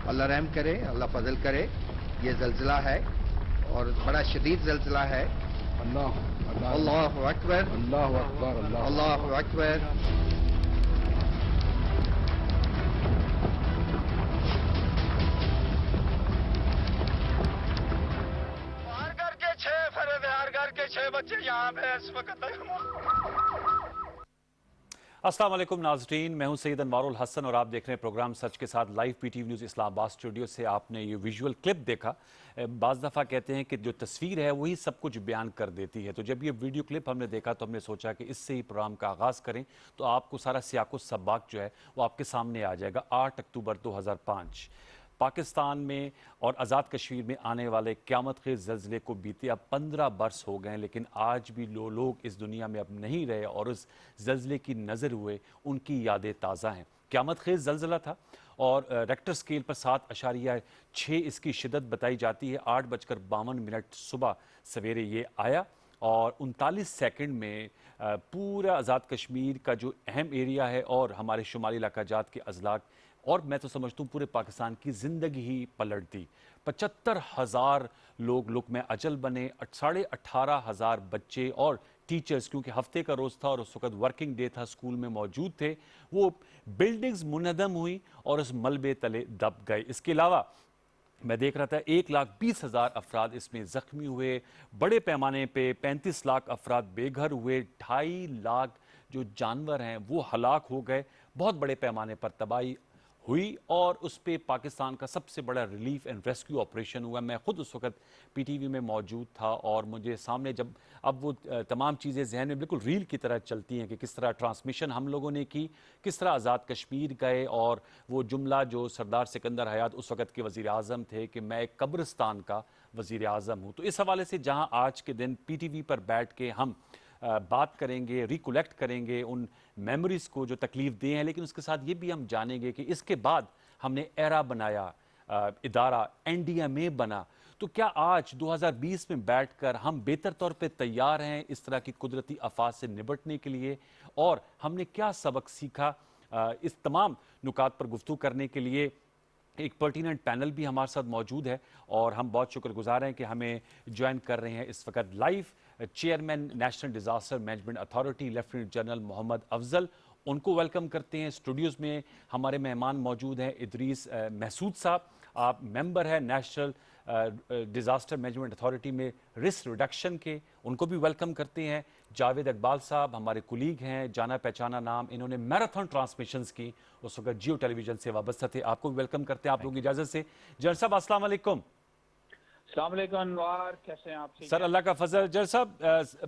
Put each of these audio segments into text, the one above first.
اللہ رحم کرے, اللہ فضل کرے. یہ زلزلہ ہے اور بڑا شدید زلزلہ ہے. اللہ اکبر, اللہ اکبر, اللہ اکبر. ہر گھر کے 6 فرد ہیں, ہر گھر کے 6 بچے یہاں پہ اس وقت. السلام علیکم ناظرین, میں ہوں سید انوار الحسن اور آپ دیکھ رہے ہیں پروگرام سچ کے ساتھ live P T V news Islamabad studio سے. آپ نے یہ ویژول کلپ دیکھا. بعض دفعہ کہتے ہیں کہ جو تصویر ہے وہی سب کچھ بیان کر دیتی ہے, تو جب یہ ویڈیو کلپ ہم نے دیکھا تو ہم نے سوچا کہ اس سے ہی پروگرام کا آغاز کریں, تو آپ کو سارا سیاق و سباق جو ہے وہ آپ کے سامنے آ جائے گا. 8 اکتوبر 2005 پاکستان میں اور آزاد کشمیر میں آنے والے قیامت خیز زلزلے کو بیتے اب 15 برس ہو گئے ہیں, لیکن آج بھی لوگ اس دنیا میں اب نہیں رہے اور اس زلزلے کی نظر ہوئے ان کی یادیں تازہ ہیں. قیامت خیز زلزلہ تھا اور ریکٹر سکیل پر 7.6 اس کی شدت بتائی جاتی ہے. 8:52 صبح سویرے یہ آیا اور 39 سیکنڈ میں پورا آزاد کشمیر کا جو اہم ایریا ہے اور ہمارے شمالی علاقہ جات کے اضلاع اور میں تو سمجھتا ہوں پورے پاکستان کی زندگی ہی پلٹ دی. 75,000 لوگ لقمہ اجل بنے, 18,500 بچے اور ٹیچرز, کیونکہ ہفتے کا روز تھا اور اس وقت ورکنگ ڈے تھا, اسکول میں موجود تھے, وہ بلڈنگز منہدم ہوئی اور اس ملبے تلے دب گئے. اس کے علاوہ میں دیکھ رہا تھا 1,20,000 افراد اس میں زخمی ہوئے, بڑے پیمانے پہ 35 لاکھ افراد بے گھر ہوئے, 2.5 لاکھ جو جانور ہیں وہ ہلاک ہو گئے. بہت بڑے پیمانے پر تباہی ہوئی اور اس پہ پاکستان کا سب سے بڑا ریلیف اینڈ ریسکیو آپریشن ہوا. میں خود اس وقت پی ٹی وی میں موجود تھا اور مجھے سامنے جب اب وہ تمام چیزیں ذہن میں بالکل ریل کی طرح چلتی ہیں کہ کس طرح ٹرانسمیشن ہم لوگوں نے کی, کس طرح آزاد کشمیر گئے اور وہ جملہ جو سردار سکندر حیات اس وقت کے وزیر اعظم تھے کہ میں ایک قبرستان کا وزیر اعظم ہوں. تو اس حوالے سے جہاں آج کے دن پی ٹی وی پر بیٹھ کے ہم بات کریں گے, ریکولیکٹ کریں گے ان میموریز کو جو تکلیف دے ہیں, لیکن اس کے ساتھ یہ بھی ہم جانیں گے کہ اس کے بعد ہم نے ایرا بنایا, ادارہ NDMA بنا, تو کیا آج 2020 میں بیٹھ کر ہم بہتر طور پہ تیار ہیں اس طرح کی قدرتی آفات سے نبٹنے کے لیے, اور ہم نے کیا سبق سیکھا. اس تمام نکات پر گفتگو کرنے کے لیے ایک پرٹیننٹ پینل بھی ہمارے ساتھ موجود ہے اور ہم بہت شکر گزار ہیں کہ ہمیں جوائن کر رہے ہیں اس وقت live chairman National Disaster Management Authority lieutenant general Muhammad Afzal. ان کو ویلکم کرتے ہیں. اسٹوڈیوز میں ہمارے مہمان موجود ہیں ادریس محسود صاحب, آپ ممبر ہیں نیشنل ڈیزاسٹر مینجمنٹ اتھارٹی میں رسک ریڈکشن کے, ان کو بھی ویلکم کرتے ہیں. جاوید اقبال صاحب ہمارے کولیگ ہیں, جانا پہچانا نام, انہوں نے میراتھن ٹرانسمیشنز کی, اس وقت جیو ٹیلی ویژن سے وابستہ تھے, آپ کو بھی ویلکم کرتے ہیں آپ لوگوں کی اجازت سے. جنرل صاحب السلام علیکم. السلام علیکم انوار, کیسے ہیں آپ؟ سر اللہ کا فضل. جنرل صاحب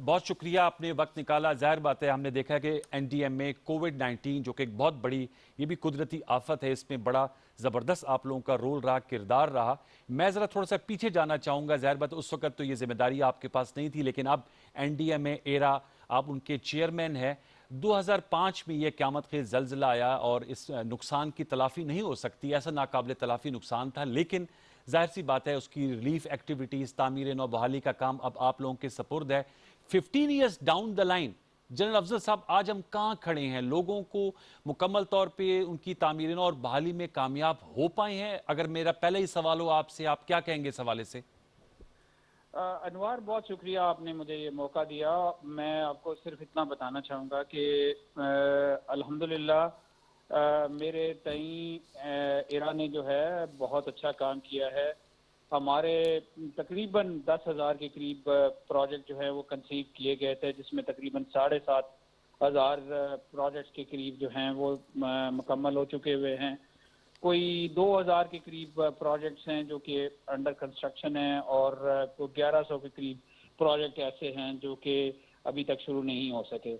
بہت شکریہ, آپ نے وقت نکالا. ظاہر بات ہے ہم نے دیکھا کہ NDMA کووڈ-19 جو کہ ایک بہت بڑی یہ بھی قدرتی آفت ہے, اس میں بڑا زبردست آپ لوگوں کا رول رہا, کردار رہا. میں ذرا تھوڑا سا پیچھے جانا چاہوں گا. ظاہر بات اس وقت تو یہ ذمہ داری آپ کے پاس نہیں تھی, لیکن اب NDMA ایرا آپ ان کے چیئرمین ہیں. 2005 میں یہ قیامت خیز زلزلہ آیا اور اس نقصان کی تلافی نہیں ہو سکتی, ایسا ناقابل تلافی نقصان تھا, لیکن ظاہر سی بات ہے اس کی ریلیف ایکٹیویٹیز, تعمیر نو بحالی کا کام اب آپ لوگوں کے سپرد ہے. 15 years down the line general Afzal صاحب, آج ہم کہاں کھڑے ہیں؟ لوگوں کو مکمل طور پہ ان کی تعمیر نو اور بحالی میں کامیاب ہو پائے ہیں؟ اگر میرا پہلے ہی سوال ہو آپ سے, آپ کیا کہیں گے اس حوالے سے؟ انوار بہت شکریہ, آپ نے مجھے یہ موقع دیا. میں آپ کو صرف اتنا بتانا چاہوں گا کہ الحمدللہ میرے تئیں ایرا نے جو ہے بہت اچھا کام کیا ہے. ہمارے تقریباً 10,000 کے قریب پروجیکٹ جو ہے وہ کنسیو کیے گئے تھے, جس میں تقریباً 7,500 پروجیکٹس کے قریب جو ہیں وہ مکمل ہو چکے ہوئے ہیں. کوئی 2,000 کے قریب پروجیکٹس ہیں جو کہ انڈر کنسٹرکشن ہیں, اور کوئی 1,100 کے قریب پروجیکٹ ایسے ہیں جو کہ ابھی تک شروع نہیں ہو سکے.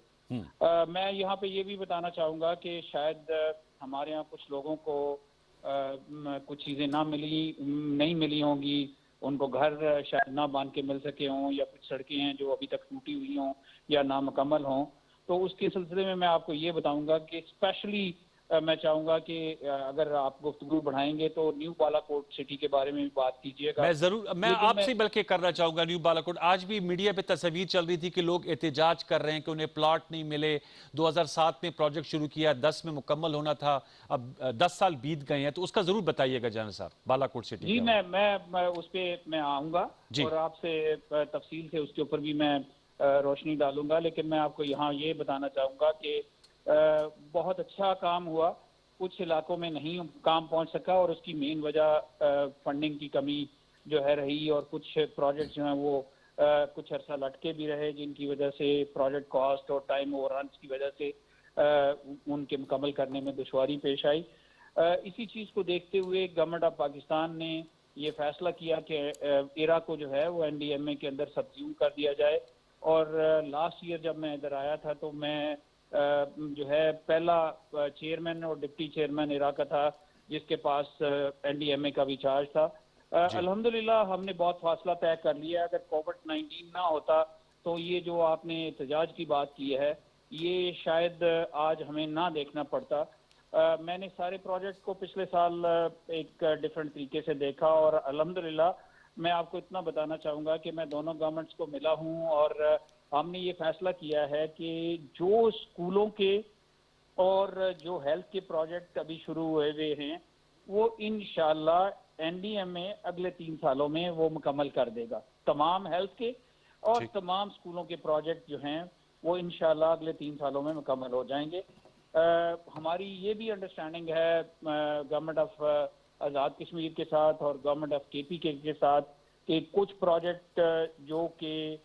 میں یہاں پہ یہ بھی بتانا چاہوں گا کہ شاید ہمارے ہاں کچھ لوگوں کو کچھ چیزیں نہیں ملی ہوں گی, ان کو گھر شاید نہ باندھ کے مل سکے ہوں, یا کچھ سڑکیں ہیں جو ابھی تک ٹوٹی ہوئی ہوں یا نامکمل ہوں. تو اس کے سلسلے میں آپ کو یہ بتاؤں گا کہ اسپیشلی میں چاہوں گا کہ اگر آپ گفتگو بڑھائیں گے تو نیو بالاکوٹ سٹی کے بارے میں بھی بات کیجیے گا. میں آپ سے بلکہ کرنا چاہوں گا نیو بالاکوٹ. آج بھی میڈیا پہ تصویر چل رہی تھی کہ لوگ احتجاج کر رہے ہیں کہ انہیں پلاٹ نہیں ملے. 2007 میں پروجیکٹ شروع کیا, 10 میں مکمل ہونا تھا, اب 10 سال بیت گئے ہیں. تو اس کا ضرور بتائیے گا جنرل صاحب, بالاکوٹ سٹی جی. کا. میں اس پہ میں آؤں گا اور آپ سے تفصیل سے اس کے اوپر بھی میں روشنی ڈالوں گا. لیکن میں آپ کو یہاں یہ بتانا چاہوں گا کہ بہت اچھا کام ہوا. کچھ علاقوں میں نہیں کام پہنچ سکا اور اس کی مین وجہ فنڈنگ کی کمی جو ہے رہی, اور کچھ پروجیکٹ جو ہیں وہ کچھ عرصہ لٹکے بھی رہے, جن کی وجہ سے پروجیکٹ کاسٹ اور ٹائم اوور رنس کی وجہ سے ان کے مکمل کرنے میں دشواری پیش آئی. اسی چیز کو دیکھتے ہوئے گورنمنٹ آف پاکستان نے یہ فیصلہ کیا کہ ایرا کو جو ہے وہ NDMA کے اندر سبزیوم کر دیا جائے. اور لاسٹ ایئر جب میں ادھر آیا تھا تو میں جو ہے پہلا چیئرمین اور ڈپٹی چیئرمین ایرا کا تھا جس کے پاس NDMA کا بھی چارج تھا. الحمدللہ ہم نے بہت فاصلہ طے کر لیا. اگر کووڈ-19 نہ ہوتا تو یہ جو آپ نے احتجاج کی بات کی ہے یہ شاید آج ہمیں نہ دیکھنا پڑتا. میں نے سارے پروجیکٹ کو پچھلے سال ایک ڈیفرنٹ طریقے سے دیکھا, اور الحمدللہ میں آپ کو اتنا بتانا چاہوں گا کہ میں دونوں گورنمنٹس کو ملا ہوں اور ہم نے یہ فیصلہ کیا ہے کہ جو اسکولوں کے اور جو ہیلتھ کے پروجیکٹ ابھی شروع ہوئے ہیں وہ انشاءاللہ NDMA اگلے 3 سالوں میں وہ مکمل کر دے گا. تمام ہیلتھ کے اور تمام اسکولوں کے پروجیکٹ جو ہیں وہ انشاءاللہ اگلے 3 سالوں میں مکمل ہو جائیں گے. ہماری یہ بھی انڈرسٹینڈنگ ہے گورنمنٹ آف آزاد کشمیر کے ساتھ اور گورنمنٹ آف KP کے ساتھ کہ کچھ پروجیکٹ جو کہ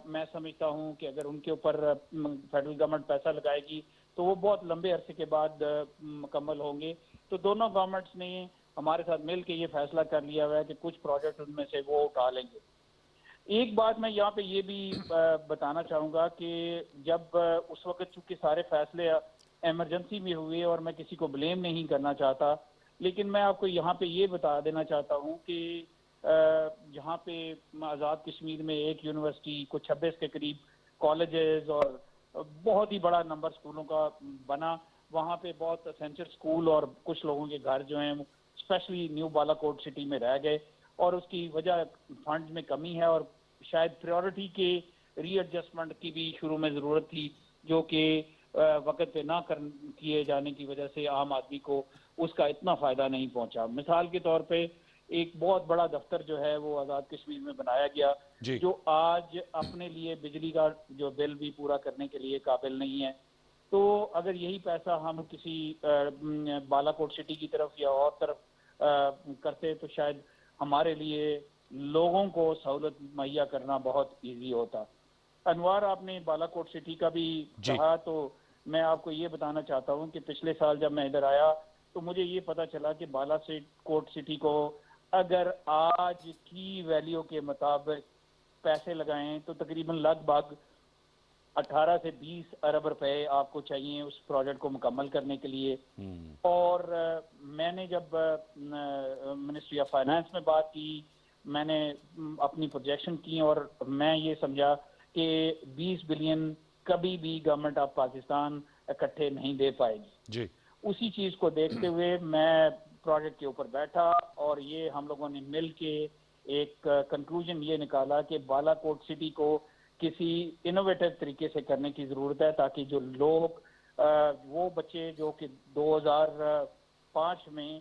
میں سمجھتا ہوں کہ اگر ان کے اوپر فیڈرل گورنمنٹ پیسہ لگائے گی تو وہ بہت لمبے عرصے کے بعد مکمل ہوں گے. تو دونوں گورنمنٹس نے ہمارے ساتھ مل کے یہ فیصلہ کر لیا ہوا ہے کہ کچھ پروجیکٹ ان میں سے وہ اٹھا لیں گے. ایک بات میں یہاں پہ یہ بھی بتانا چاہوں گا کہ جب اس وقت چونکہ سارے فیصلے ایمرجنسی میں ہوئے اور میں کسی کو بلیم نہیں کرنا چاہتا, لیکن میں آپ کو یہاں پہ یہ بتا دینا چاہتا ہوں کہ جہاں پہ آزاد کشمیر میں ایک یونیورسٹی کو 26 کے قریب کالجز اور بہت ہی بڑا نمبر اسکولوں کا بنا, وہاں پہ بہت اسینشل اسکول اور کچھ لوگوں کے گھر جو ہیں اسپیشلی نیو بالاکوٹ سٹی میں رہ گئے, اور اس کی وجہ فنڈز میں کمی ہے اور شاید پریورٹی کے ری ایڈجسٹمنٹ کی بھی شروع میں ضرورت تھی جو کہ وقت پہ نہ کیے جانے کی وجہ سے عام آدمی کو اس کا اتنا فائدہ نہیں پہنچا. مثال کے طور پہ ایک بہت بڑا دفتر جو ہے وہ آزاد کشمیر میں بنایا گیا جو آج اپنے لیے بجلی کا جو بل بھی پورا کرنے کے لیے قابل نہیں ہے. تو اگر یہی پیسہ ہم کسی بالاکوٹ سٹی کی طرف یا اور طرف کرتے تو شاید ہمارے لیے لوگوں کو سہولت مہیا کرنا بہت ایزی ہوتا. انوار, آپ نے بالاکوٹ سٹی کا بھی کہا تو میں آپ کو یہ بتانا چاہتا ہوں کہ پچھلے سال جب میں ادھر آیا تو مجھے یہ پتا چلا کہ بالاکوٹ سٹی کو اگر آج کی ویلیو کے مطابق پیسے لگائیں تو تقریباً لگ بھگ 18 سے 20 ارب روپے آپ کو چاہیے اس پروجیکٹ کو مکمل کرنے کے لیے. اور میں نے جب منسٹری آف فائنانس میں بات کی, میں نے اپنی پروجیکشن کی اور میں یہ سمجھا کہ 20 بلین کبھی بھی گورنمنٹ آف پاکستان اکٹھے نہیں دے پائے گی. اسی چیز کو دیکھتے ہوئے میں پروجیکٹ کے اوپر بیٹھا اور یہ ہم لوگوں نے مل کے ایک کنکلوژن یہ نکالا کہ بالاکوٹ سٹی کو کسی انوویٹو طریقے سے کرنے کی ضرورت ہے تاکہ جو لوگ وہ بچے جو کہ 2005 میں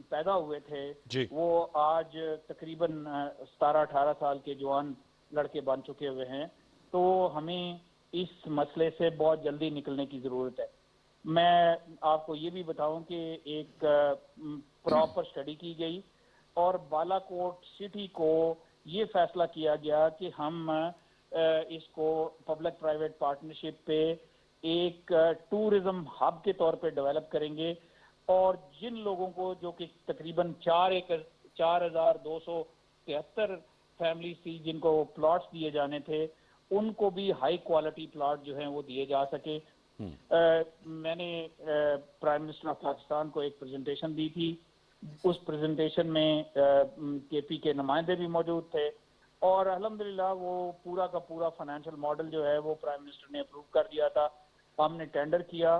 پیدا ہوئے تھے وہ آج تقریباً 17-18 سال کے جوان لڑکے بن چکے ہوئے ہیں. تو ہمیں اس مسئلے سے بہت جلدی نکلنے کی ضرورت ہے. میں آپ کو یہ بھی بتاؤں کہ ایک پراپر اسٹڈی کی گئی اور بالاکوٹ سٹی کو یہ فیصلہ کیا گیا کہ ہم اس کو پبلک پرائیویٹ پارٹنرشپ پہ ایک ٹورزم ہب کے طور پہ ڈیولپ کریں گے, اور جن لوگوں کو جو کہ تقریباً 4,273 فیملیز تھی جن کو پلاٹس دیے جانے تھے ان کو بھی ہائی کوالٹی پلاٹ جو ہیں وہ دیے جا سکے. میں نے پرائم منسٹر آف پاکستان کو ایک پریزنٹیشن دی تھی. اس پریزنٹیشن میں KP کے نمائندے بھی موجود تھے اور الحمدللہ وہ پورا کا پورا فائنینشیل ماڈل جو ہے وہ پرائم منسٹر نے اپروو کر دیا تھا. ہم نے ٹینڈر کیا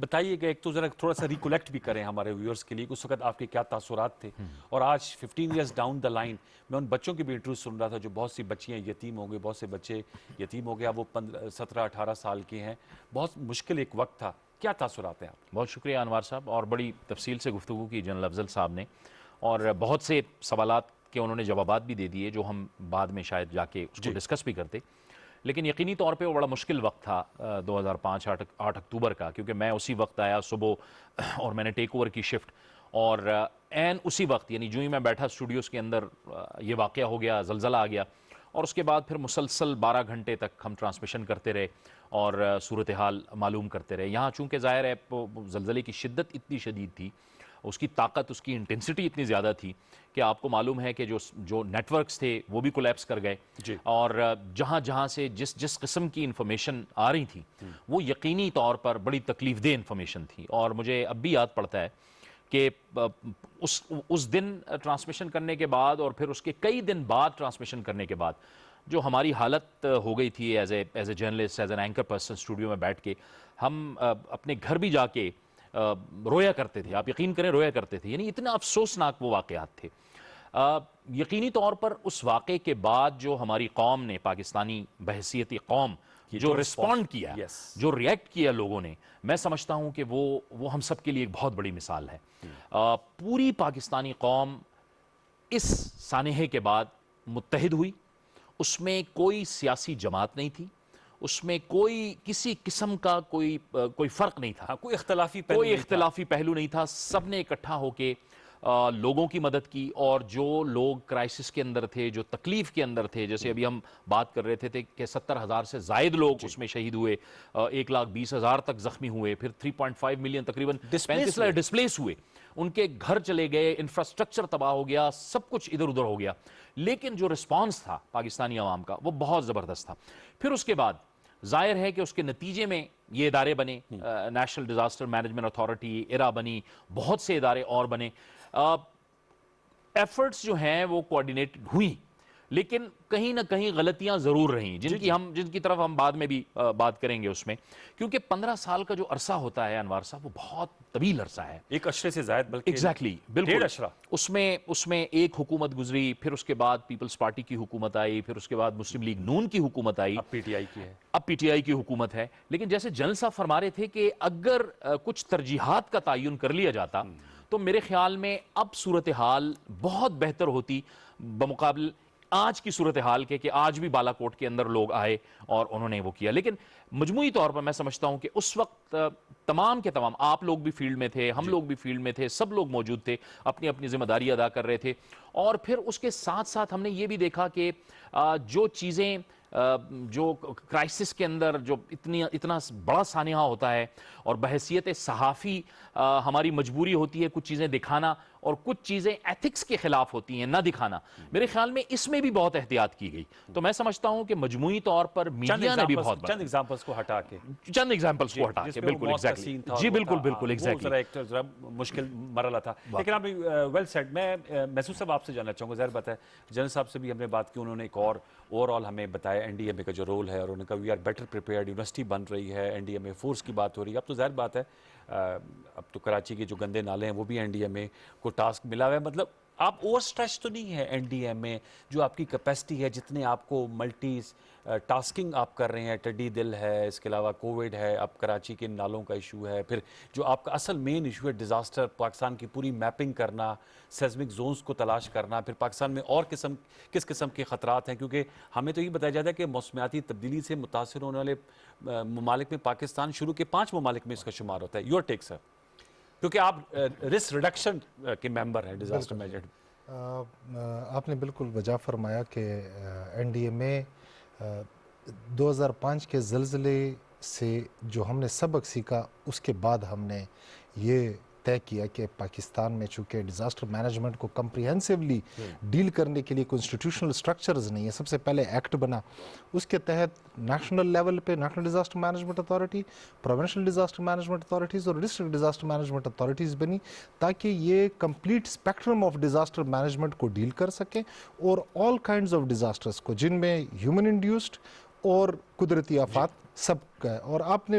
بتائیے کہ ایک تو ذرا تھوڑا سا ریکولیکٹ بھی کریں ہمارے ویورز کے لیے کہ اس وقت آپ کے کیا تاثرات تھے، اور آج 15 ایئرز ڈاؤن دا لائن میں ان بچوں کی بھی انٹرویو سن رہا تھا جو بہت سی بچیاں یتیم ہو گئے، بہت سے بچے یتیم ہو گئے، اب وہ 17-18 سال کے ہیں، بہت مشکل ایک وقت تھا، کیا تاثرات ہیں آپ؟ بہت شکریہ انوار صاحب، اور بڑی تفصیل سے گفتگو کی جنرل افضل صاحب نے، اور بہت سے سوالات کے انہوں نے جوابات بھی دے دیے جو ہم بعد میں شاید جا کے اس کو ڈسکس بھی کرتے، لیکن یقینی طور پہ وہ بڑا مشکل وقت تھا 2005 8 اکتوبر کا، کیونکہ میں اسی وقت آیا صبح اور میں نے ٹیک اوور کی شفٹ، اور عین اسی وقت یعنی جو ہی میں بیٹھا اسٹوڈیوز کے اندر یہ واقعہ ہو گیا، زلزلہ آ گیا، اور اس کے بعد پھر مسلسل 12 گھنٹے تک ہم ٹرانسمیشن کرتے رہے اور صورتحال معلوم کرتے رہے۔ یہاں چونکہ ظاہر ہے زلزلے کی شدت اتنی شدید تھی، اس کی طاقت، اس کی انٹینسٹی اتنی زیادہ تھی کہ آپ کو معلوم ہے کہ جو نیٹ ورکس تھے وہ بھی کولیپس کر گئے، اور جہاں سے جس قسم کی انفارمیشن آ رہی تھی وہ یقینی طور پر بڑی تکلیف دہ انفارمیشن تھی، اور مجھے اب بھی یاد پڑتا ہے کہ اس دن ٹرانسمیشن کرنے کے بعد اور پھر اس کے کئی دن بعد ٹرانسمیشن کرنے کے بعد جو ہماری حالت ہو گئی تھی as a journalist, as an anchor person, studio میں بیٹھ کے ہم اپنے گھر بھی جا کے رویا کرتے تھے، آپ یقین کریں رویا کرتے تھے، یعنی اتنا افسوسناک وہ واقعات تھے۔ یقینی طور پر اس واقعے کے بعد جو ہماری قوم نے، پاکستانی بحیثیت قوم جو رسپونڈ کیا، جو ریئیکٹ کیا لوگوں نے، میں سمجھتا ہوں کہ وہ ہم سب کے لیے ایک بہت بڑی مثال ہے۔ پوری پاکستانی قوم اس سانحے کے بعد متحد ہوئی، اس میں کوئی سیاسی جماعت نہیں تھی، اس میں کوئی کسی قسم کا کوئی فرق نہیں تھا، کوئی اختلافی پہلو نہیں تھا، سب نے اکٹھا ہو کے لوگوں کی مدد کی، اور جو لوگ کرائسس کے اندر تھے، جو تکلیف کے اندر تھے، جیسے ابھی ہم بات کر رہے تھے کہ 70,000 سے زائد لوگ اس میں شہید ہوئے، 1,20,000 تک زخمی ہوئے، پھر 3.5 ملین تقریباً 35 لاکھ ڈسپلیس ہوئے، ان کے گھر چلے گئے، انفراسٹرکچر تباہ ہو گیا، سب کچھ ادھر ادھر ہو گیا، لیکن جو رسپانس تھا پاکستانی عوام کا وہ بہت زبردست تھا۔ پھر اس کے بعد ظاہر ہے کہ اس کے نتیجے میں یہ ادارے بنے، نیشنل ڈیزاسٹر مینجمنٹ اتھارٹی، ایرا بنی، بہت سے ادارے اور بنے، ایفرٹس جو ہیں وہ کوارڈینیٹڈ ہوئی، لیکن کہیں نہ کہیں غلطیاں ضرور رہیں، جن کی طرف ہم بعد میں بھی بات کریں گے اس میں، کیونکہ 15 سال کا جو عرصہ ہوتا ہے انوار صاحب وہ بہت طویل عرصہ ہے، ایک عشرے سے زائد، بلکہ ایگزیکٹلی، بالکل اس میں ایک حکومت گزری، پھر اس کے بعد پیپلز پارٹی کی حکومت آئی، پھر اس کے بعد مسلم لیگ نون کی حکومت آئی، اب پی ٹی آئی کی ہے، اب پی ٹی آئی کی حکومت ہے، لیکن جیسے جنرل صاحب فرما رہے تھے کہ اگر کچھ ترجیحات کا تعین کر لیا جاتا تو میرے خیال میں اب صورتحال بہت بہتر ہوتی بمقابل آج کی صورتحال کے، کہ آج بھی بالا کوٹ کے اندر لوگ آئے اور انہوں نے وہ کیا، لیکن مجموعی طور پر میں سمجھتا ہوں کہ اس وقت تمام کے تمام آپ لوگ بھی فیلڈ میں تھے، ہم لوگ بھی فیلڈ میں تھے، سب لوگ موجود تھے، اپنی اپنی ذمہ داری ادا کر رہے تھے، اور پھر اس کے ساتھ ساتھ ہم نے یہ بھی دیکھا کہ جو چیزیں جو کرائسس کے اندر جو اتنا بڑا سانحہ ہوتا ہے، اور بحیثیت صحافی ہماری مجبوری ہوتی ہے کچھ چیزیں دکھانا، اور کچھ چیزیں ایتھکس کے خلاف ہوتی ہیں نہ دکھانا، میرے خیال میں اس میں بھی بہت احتیاط کی گئی، تو میں سمجھتا ہوں کہ مجموعی طور پر میڈیا نے بھی بہت چند ایگزامپلز کو ہٹا کے بالکل ایگزیکٹلی، جی بالکل ایگزیکٹلی، ذرا مشکل مرحلہ تھا، لیکن آپ ویل سیڈ۔ میں محسوس صاحب آپ سے جاننا چاہوں گا، ظاہر بات ہے جنرل صاحب سے بھی ہم نے بات کی، انہوں نے ایک اوور آل ہمیں بتایا این ڈی ایم اے کا جو رول ہے، اور انہوں نے کہا we are better prepared, university بن رہی ہے، N D M A force کی بات ہو رہی ہے، اب تو ظاہر بات ہے اب تو کراچی کے جو گندے نالے ہیں وہ بھی این ڈی ایم اے کو ٹاسک ملا ہوا ہے، مطلب آپ اوور سٹریچ تو نہیں ہے این ڈی ایم اے، جو آپ کی کیپیسٹی ہے، جتنے آپ کو ملٹی ٹاسکنگ آپ کر رہے ہیں، ٹڈی دل ہے، اس کے علاوہ کووڈ ہے، اب کراچی کے نالوں کا ایشو ہے، پھر جو آپ کا اصل مین ایشو ہے ڈیزاسٹر، پاکستان کی پوری میپنگ کرنا، سیزمک زونز کو تلاش کرنا، پھر پاکستان میں اور کس قسم کے خطرات ہیں، کیونکہ ہمیں تو یہ بتایا جاتا ہے کہ موسمیاتی تبدیلی سے متاثر ہونے والے ممالک میں پاکستان شروع کے 5 ممالک میں اس کا شمار ہوتا ہے۔ یور ٹیک سر، کیونکہ آپ رسک ریڈکشن کے ممبر ہیں ڈیزاسٹر مینجمنٹ۔ آپ نے بالکل وجہ فرمایا کہ این ڈی ایم اے 2005 کے زلزلے سے جو ہم نے سبق سیکھا، اس کے بعد ہم نے یہ طے کیا کہ پاکستان میں چونکہ ڈیزاسٹر مینجمنٹ کو کمپریہنسولی ڈیل کرنے کے لیے کوئی انسٹیٹیوشنل سٹرکچرز نہیں ہے، سب سے پہلے ایکٹ بنا، اس کے تحت نیشنل لیول پہ national Disaster Management authority, provincial disaster management authorities اور ڈسٹرکٹ ڈیزاسٹر مینجمنٹ اتھارٹیز بنی، تاکہ یہ complete spectrum of disaster management کو ڈیل کر سکیں، اور آل کائنڈز آف ڈیزاسٹرز کو، جن میں ہیومن انڈیوسڈ اور قدرتی آفات سب کا ہے۔ اور آپ نے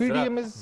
PDMA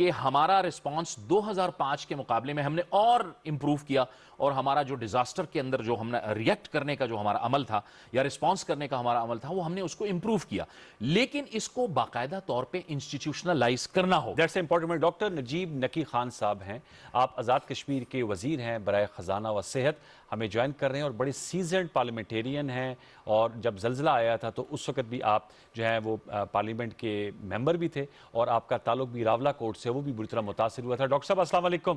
کہ ہمارا رسپانس 2005 کے مقابلے میں ہم نے اور امپروو کیا، اور ہمارا جو ڈیزاسٹر کے اندر جو ہم نے ریئیکٹ کرنے کا جو ہمارا عمل تھا یا رسپانس کرنے کا ہمارا عمل تھا، وہ ہم نے اس کو امپروو کیا، لیکن اس کو باقاعدہ طور پہ انسٹیٹیوشنلائز کرنا ہو. That's important. ڈاکٹر نجیب نکی خان صاحب ہیں، آپ آزاد کشمیر کے وزیر ہیں برائے خزانہ و صحت، ہمیں جوائن کر رہے ہیں اور بڑے سیزنڈ پارلیمنٹیرین ہیں، اور جب زلزلہ آیا تھا تو اس وقت بھی آپ جو ہیں وہ پارلیمنٹ کے ممبر بھی تھے، اور آپ کا تعلق بھی راولہ کوٹ سے، وہ بھی بری طرح متاثر ہوا تھا. ڈاکٹر صاحب السلام علیکم.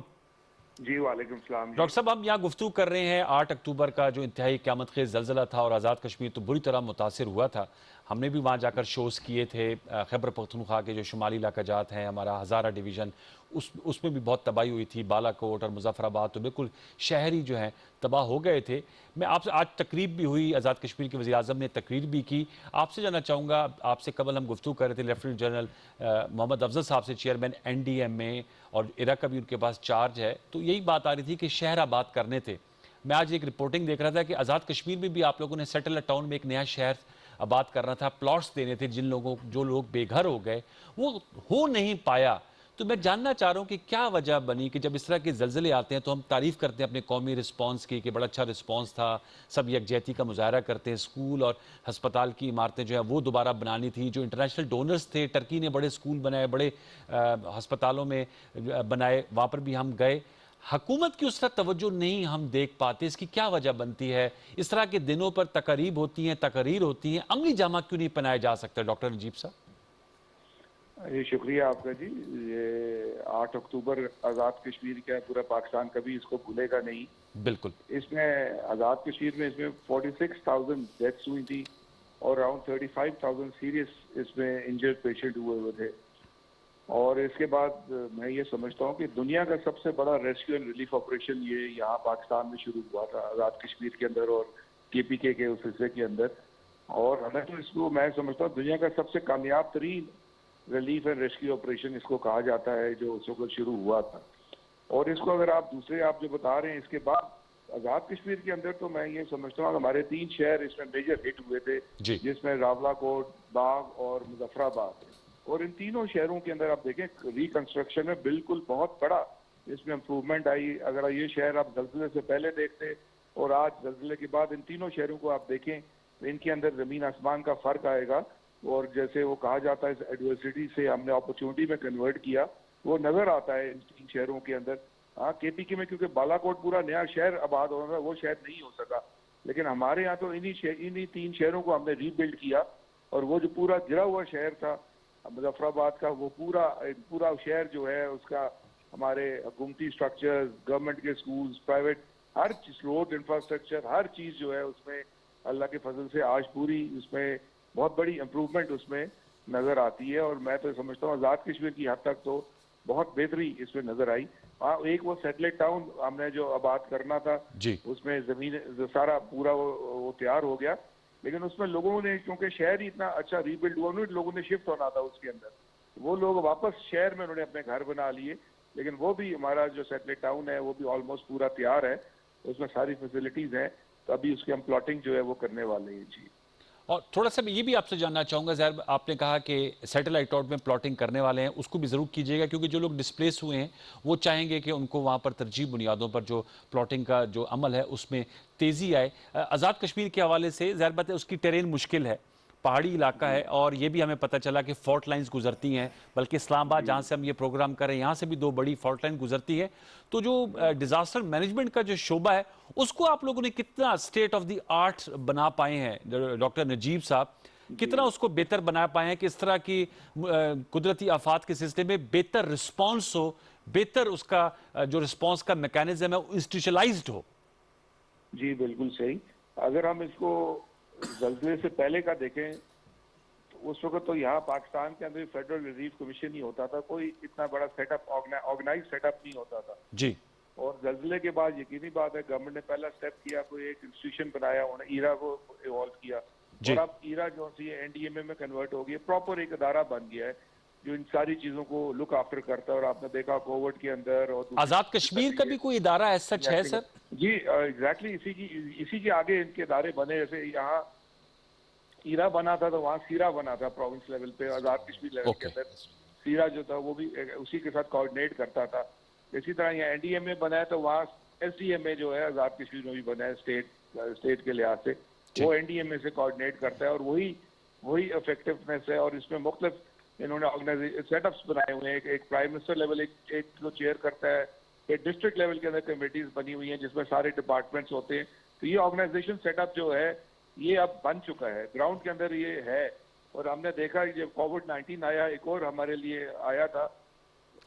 جی وعلیکم السلام. ڈاکٹر صاحب ہم یہاں گفتگو کر رہے ہیں 8 اکتوبر کا جو انتہائی قیامت خیز زلزلہ تھا، اور آزاد کشمیر تو بری طرح متاثر ہوا تھا. ہم نے بھی وہاں جا کر شوز کیے تھے. خیبر پختونخوا کے جو شمالی علاقہ جات ہیں، ہمارا ہزارہ ڈویژن، اس میں بھی بہت تباہی ہوئی تھی. بالا کوٹ اور مظفر آباد تو بالکل شہری جو ہیں تباہ ہو گئے تھے. میں آپ سے آج تقریب بھی ہوئی، آزاد کشمیر کے وزیر اعظم نے تقریر بھی کی. آپ سے جاننا چاہوں گا، آپ سے قبل ہم گفتگو کر رہے تھے لیفٹیننٹ جنرل محمد افضل صاحب سے، چیئرمین NDMA، اور عراق کا بھی ان کے پاس چارج ہے، تو یہی بات آ رہی تھی کہ شہر آباد کرنے تھے. میں آج ایک رپورٹنگ دیکھ رہا تھا کہ آزاد کشمیر میں بھی آپ لوگوں نے سیٹلر ٹاؤن میں ایک نیا شہر آباد کرنا تھا، پلاٹس دینے تھے جو لوگ بے گھر ہو گئے، وہ ہو نہیں پایا. تو میں جاننا چاہ رہا ہوں کہ کیا وجہ بنی کہ جب اس طرح کے زلزلے آتے ہیں تو ہم تعریف کرتے ہیں اپنے قومی رسپانس کی کہ بڑا اچھا رسپانس تھا، سب یکجہتی کا مظاہرہ کرتے ہیں. اسکول اور ہسپتال کی عمارتیں جو ہیں وہ دوبارہ بنانی تھی. جو انٹرنیشنل ڈونرز تھے، ٹرکی نے بڑے اسکول بنائے، بڑے ہسپتالوں میں بنائے، وہاں پر بھی ہم گئے. حکومت کی اس طرح توجہ نہیں ہم دیکھ پاتے، اس کی کیا وجہ بنتی ہے؟ اس طرح کے دنوں پر تقاریب ہوتی ہیں، تقاریر ہوتی ہیں، عملی جامہ کیوں نہیں پہنایا جا سکتا؟ ڈاکٹر نجیب صاحب. یہ شکریہ آپ کا جی. یہ 8 اکتوبر آزاد کشمیر کا پورا پاکستان کبھی اس کو بھولے گا نہیں. بالکل. اس میں آزاد کشمیر میں 46,000 ڈیتھس ہوئی تھی، اور اراؤنڈ 35,000 سیریس اس میں انجرڈ پیشنٹ ہوئے تھے. اور اس کے بعد میں یہ سمجھتا ہوں کہ دنیا کا سب سے بڑا ریسکیو اینڈ ریلیف آپریشن یہ یہاں پاکستان میں شروع ہوا تھا، آزاد کشمیر کے اندر اور KPK کے اس حصے کے اندر. اور ہمیں تو اس کو میں سمجھتا ہوں دنیا کا سب سے کامیاب ترین ریلیف اینڈ ریسکیو آپریشن اس کو کہا جاتا ہے، جو اس وقت شروع ہوا تھا. اور اس کو اگر آپ دوسرے آپ جو بتا رہے ہیں اس کے بعد آزاد کشمیر کے اندر، تو میں یہ سمجھتا ہوں ہمارے 3 شہر اس میں میجر ہٹ ہوئے تھے، جس میں راولہ کوٹ، باغ اور مظفر آباد. اور ان تینوں شہروں کے اندر آپ دیکھیں ریکنسٹرکشن میں بالکل بہت بڑا اس میں امپروومنٹ آئی. اگر یہ شہر آپ زلزلے سے پہلے دیکھتے اور آج زلزلے کے بعد ان تینوں شہروں کو آپ دیکھیں تو ان کے اندر زمین آسمان کا فرق آئے گا. اور جیسے وہ کہا جاتا ہے اس ایڈورسٹی سے ہم نے اپرچونٹی میں کنورٹ کیا، وہ نظر آتا ہے ان 3 شہروں کے اندر. ہاں KPK میں کیونکہ بالا کوٹ پورا نیا شہر آباد ہونا تھا، وہ شاید نہیں ہو سکا، لیکن ہمارے یہاں تو انہی 3 شہروں کو ہم نے ری بلڈ کیا. اور وہ جو پورا گرا ہوا شہر تھا مظفر آباد کا، وہ پورا شہر جو ہے اس کا ہمارے حکومتی سٹرکچر، گورنمنٹ کے سکولز، پرائیویٹ، ہر چیز، روڈ انفراسٹرکچر، ہر چیز جو ہے اس میں اللہ کے فضل سے آج پوری اس میں بہت بڑی امپروومنٹ اس میں نظر آتی ہے. اور میں تو سمجھتا ہوں آزاد کشمیر کی حد تک تو بہت بہتری اس میں نظر آئی. ایک وہ سیٹلائٹ ٹاؤن ہم نے جو آباد کرنا تھا اس میں زمین سارا پورا وہ تیار ہو گیا، لیکن اس میں لوگوں نے، کیونکہ شہر ہی اتنا اچھا ری بلڈ ہوا، لوگوں نے شفٹ ہونا تھا اس کے اندر، وہ لوگ واپس شہر میں انہوں نے اپنے گھر بنا لیے. لیکن وہ بھی ہمارا جو سیٹلائٹ ٹاؤن ہے وہ بھی آلموسٹ پورا تیار ہے، اس میں ساری فیسلٹیز ہیں. تو ابھی اس کی ہم پلاٹنگ جو ہے وہ کرنے والے ہیں. جی. اور تھوڑا سا میں یہ بھی آپ سے جاننا چاہوں گا، ظاہر آپ نے کہا کہ سیٹلائٹ ٹاؤن میں پلاٹنگ کرنے والے ہیں، اس کو بھی ضرور کیجیے گا، کیونکہ جو لوگ ڈسپلیس ہوئے ہیں وہ چاہیں گے کہ ان کو وہاں پر ترجیح بنیادوں پر جو پلاٹنگ کا جو عمل ہے اس میں تیزی آئے. آزاد کشمیر کے حوالے سے ظاہر بات ہے اس کی ٹیرین مشکل ہے، پہاڑی علاقہ ہے، اور یہ بھی ہمیں پتہ چلا کہ فالٹ لائنز گزرتی ہیں، بلکہ اسلام آباد جہاں سے ہم یہ پروگرام کر رہے ہیں یہاں سے بھی 2 بڑی فالٹ لائن گزرتی ہے. تو جو ڈیزاسٹر مینجمنٹ کا جو شعبہ ہے اس کو آپ لوگوں نے کتنا اسٹیٹ آف دی آرٹ بنا پائے ہیں ڈاکٹر نجیب صاحب؟ کتنا اس کو بہتر بنا پائے ہیں کہ اس طرح کی قدرتی آفات کے سلسلے میں بہتر رسپانس ہو، بہتر اس کا جو رسپانس کا میکانزم ہے وہ انسٹیٹیوشنلائزڈ ہو؟ جی بالکل صحیح. اگر ہم اس کو زلزلے سے پہلے کا دیکھیں تو اس وقت تو یہاں پاکستان کے اندر فیڈرل ریلیف کمیشن ہی ہوتا تھا، کوئی اتنا بڑا setup organise setup نہیں ہوتا تھا. جی. اور زلزلے کے بعد یقینی بات ہے گورنمنٹ نے پہلا سٹیپ کیا، کوئی ایک انسٹیٹیوشن بنایا، انہوں نے ایرا کو ایوالو کیا. اور اب ایرا جو سی NDMA میں کنورٹ ہو گئی، پراپر ایک ادارہ بن گیا ہے جو ان ساری چیزوں کو لک آفٹر کرتا ہے. اور آپ نے دیکھا کووڈ کے اندر اور آزاد کشمیر کا بھی کوئی ادارہ ایسا ہے سر؟ جی ایگزیکٹلی اسی کے آگے ان کے ادارے بنے. جیسے یہاں ایرا بنا تھا تو وہاں سیرا بنا تھا پروونس لیول پہ، آزاد کشمیر لیول کے اندر سیرا جو تھا وہ بھی اسی کے ساتھ کوآرڈینیٹ کرتا تھا. اسی طرح یہ NDMA بنا ہے تو وہاں SDMA جو ہے آزاد کشمیر میں بھی بنا ہے اسٹیٹ کے لحاظ سے, وہ NDMA سے کوآرڈینیٹ کرتا ہے اور وہی افیکٹونیس ہے. اور اس میں مختلف انہوں نے آرگنائزیشن سیٹ اپس بنائے ہوئے ہیں. ایک پرائم منسٹر لیول ایک کو چیئر کرتا ہے, ایک ڈسٹرکٹ لیول کے اندر کمیٹیز بنی ہوئی ہیں جس میں سارے ڈپارٹمنٹس ہوتے ہیں. تو یہ آرگنائزیشن سیٹ اپ جو ہے یہ اب بن چکا ہے, گراؤنڈ کے اندر یہ ہے. اور ہم نے دیکھا کہ جب کووڈ-19 آیا, ایک اور ہمارے لیے آیا تھا,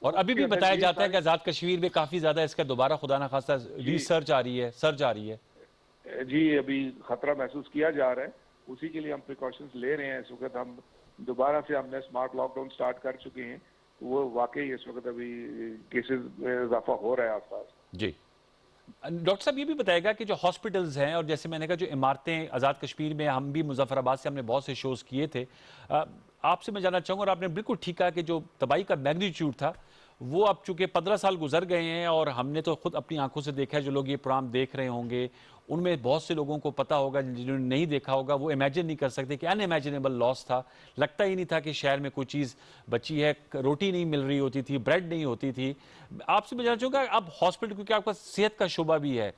اور ابھی بھی بتایا جاتا ہے کہ آزاد کشمیر میں کافی زیادہ اس کا دوبارہ خدا نخواستہ ریسرچ آ رہی ہے, سرج آ رہی ہے. جی ابھی خطرہ محسوس کیا جا رہا ہے, اسی کے لیے ہم پریکاشنز لے رہے ہیں. اس وقت ہم دوبارہ سے ہم نے اسمارٹ لاک ڈاؤن سٹارٹ کر چکے ہیں, وہ واقعی اس وقت ابھی کیسز میں اضافہ ہو رہا ہے آس پاس. جی ڈاکٹر صاحب یہ بھی بتائے گا کہ جو ہاسپٹلز ہیں اور جیسے میں نے کہا جو عمارتیں آزاد کشمیر میں, ہم بھی مظفر آباد سے ہم نے بہت سے شوز کیے تھے, آپ سے میں جاننا چاہوں گا, اور آپ نے بالکل ٹھیک کہا کہ جو تباہی کا میگنیچیوڈ تھا وہ اب چونکہ 15 سال گزر گئے ہیں, اور ہم نے تو خود اپنی آنکھوں سے دیکھا ہے, جو لوگ یہ پروگرام دیکھ رہے ہوں گے ان میں بہت سے لوگوں کو پتہ ہوگا, جنہوں نے نہیں دیکھا ہوگا وہ امیجن نہیں کر سکتے کہ ان امیجنیبل لاس تھا. لگتا ہی نہیں تھا کہ شہر میں کوئی چیز بچی ہے, روٹی نہیں مل رہی ہوتی تھی, بریڈ نہیں ہوتی تھی. آپ سے میں جاننا چاہوں گا اب ہاسپٹل, کیونکہ آپ کا صحت کا شعبہ بھی ہے,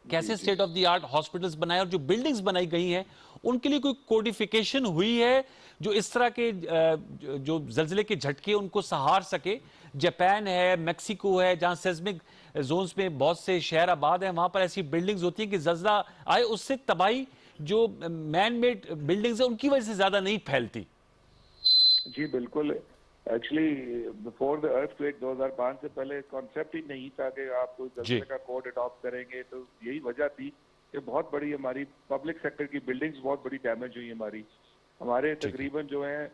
کیسے state of the art hospitals بنائے, اور جو بلڈنگز بنائی گئی ہیں ان کے لیے کوئی کوڈیفیکیشن ہوئی ہے جو اس طرح کے جو زلزلے کے جھٹکے ان کو سہار سکے؟ جاپان ہے, میکسیکو ہے, جہاں سیزمک زونز میں بہت سے شہر آباد ہیں, وہاں پر ایسی بلڈنگز ہوتی ہیں کہ زلزلہ آئے اس سے تباہی جو مین میڈ بلڈنگز ہیں ان کی وجہ سے زیادہ نہیں پھیلتی. جی بالکل, actually before the earth quick 2005 سے پہلے کانسیپٹ ہی نہیں تھا کہ آپ کوئی زلزلے کا کوڈ اڈاپٹ کریں گے. تو یہی وجہ تھی کہ بہت بڑی ہماری پبلک سیکٹر کی بلڈنگز بہت بڑی ڈیمیج ہوئی. ہمارے تقریباً جو ہیں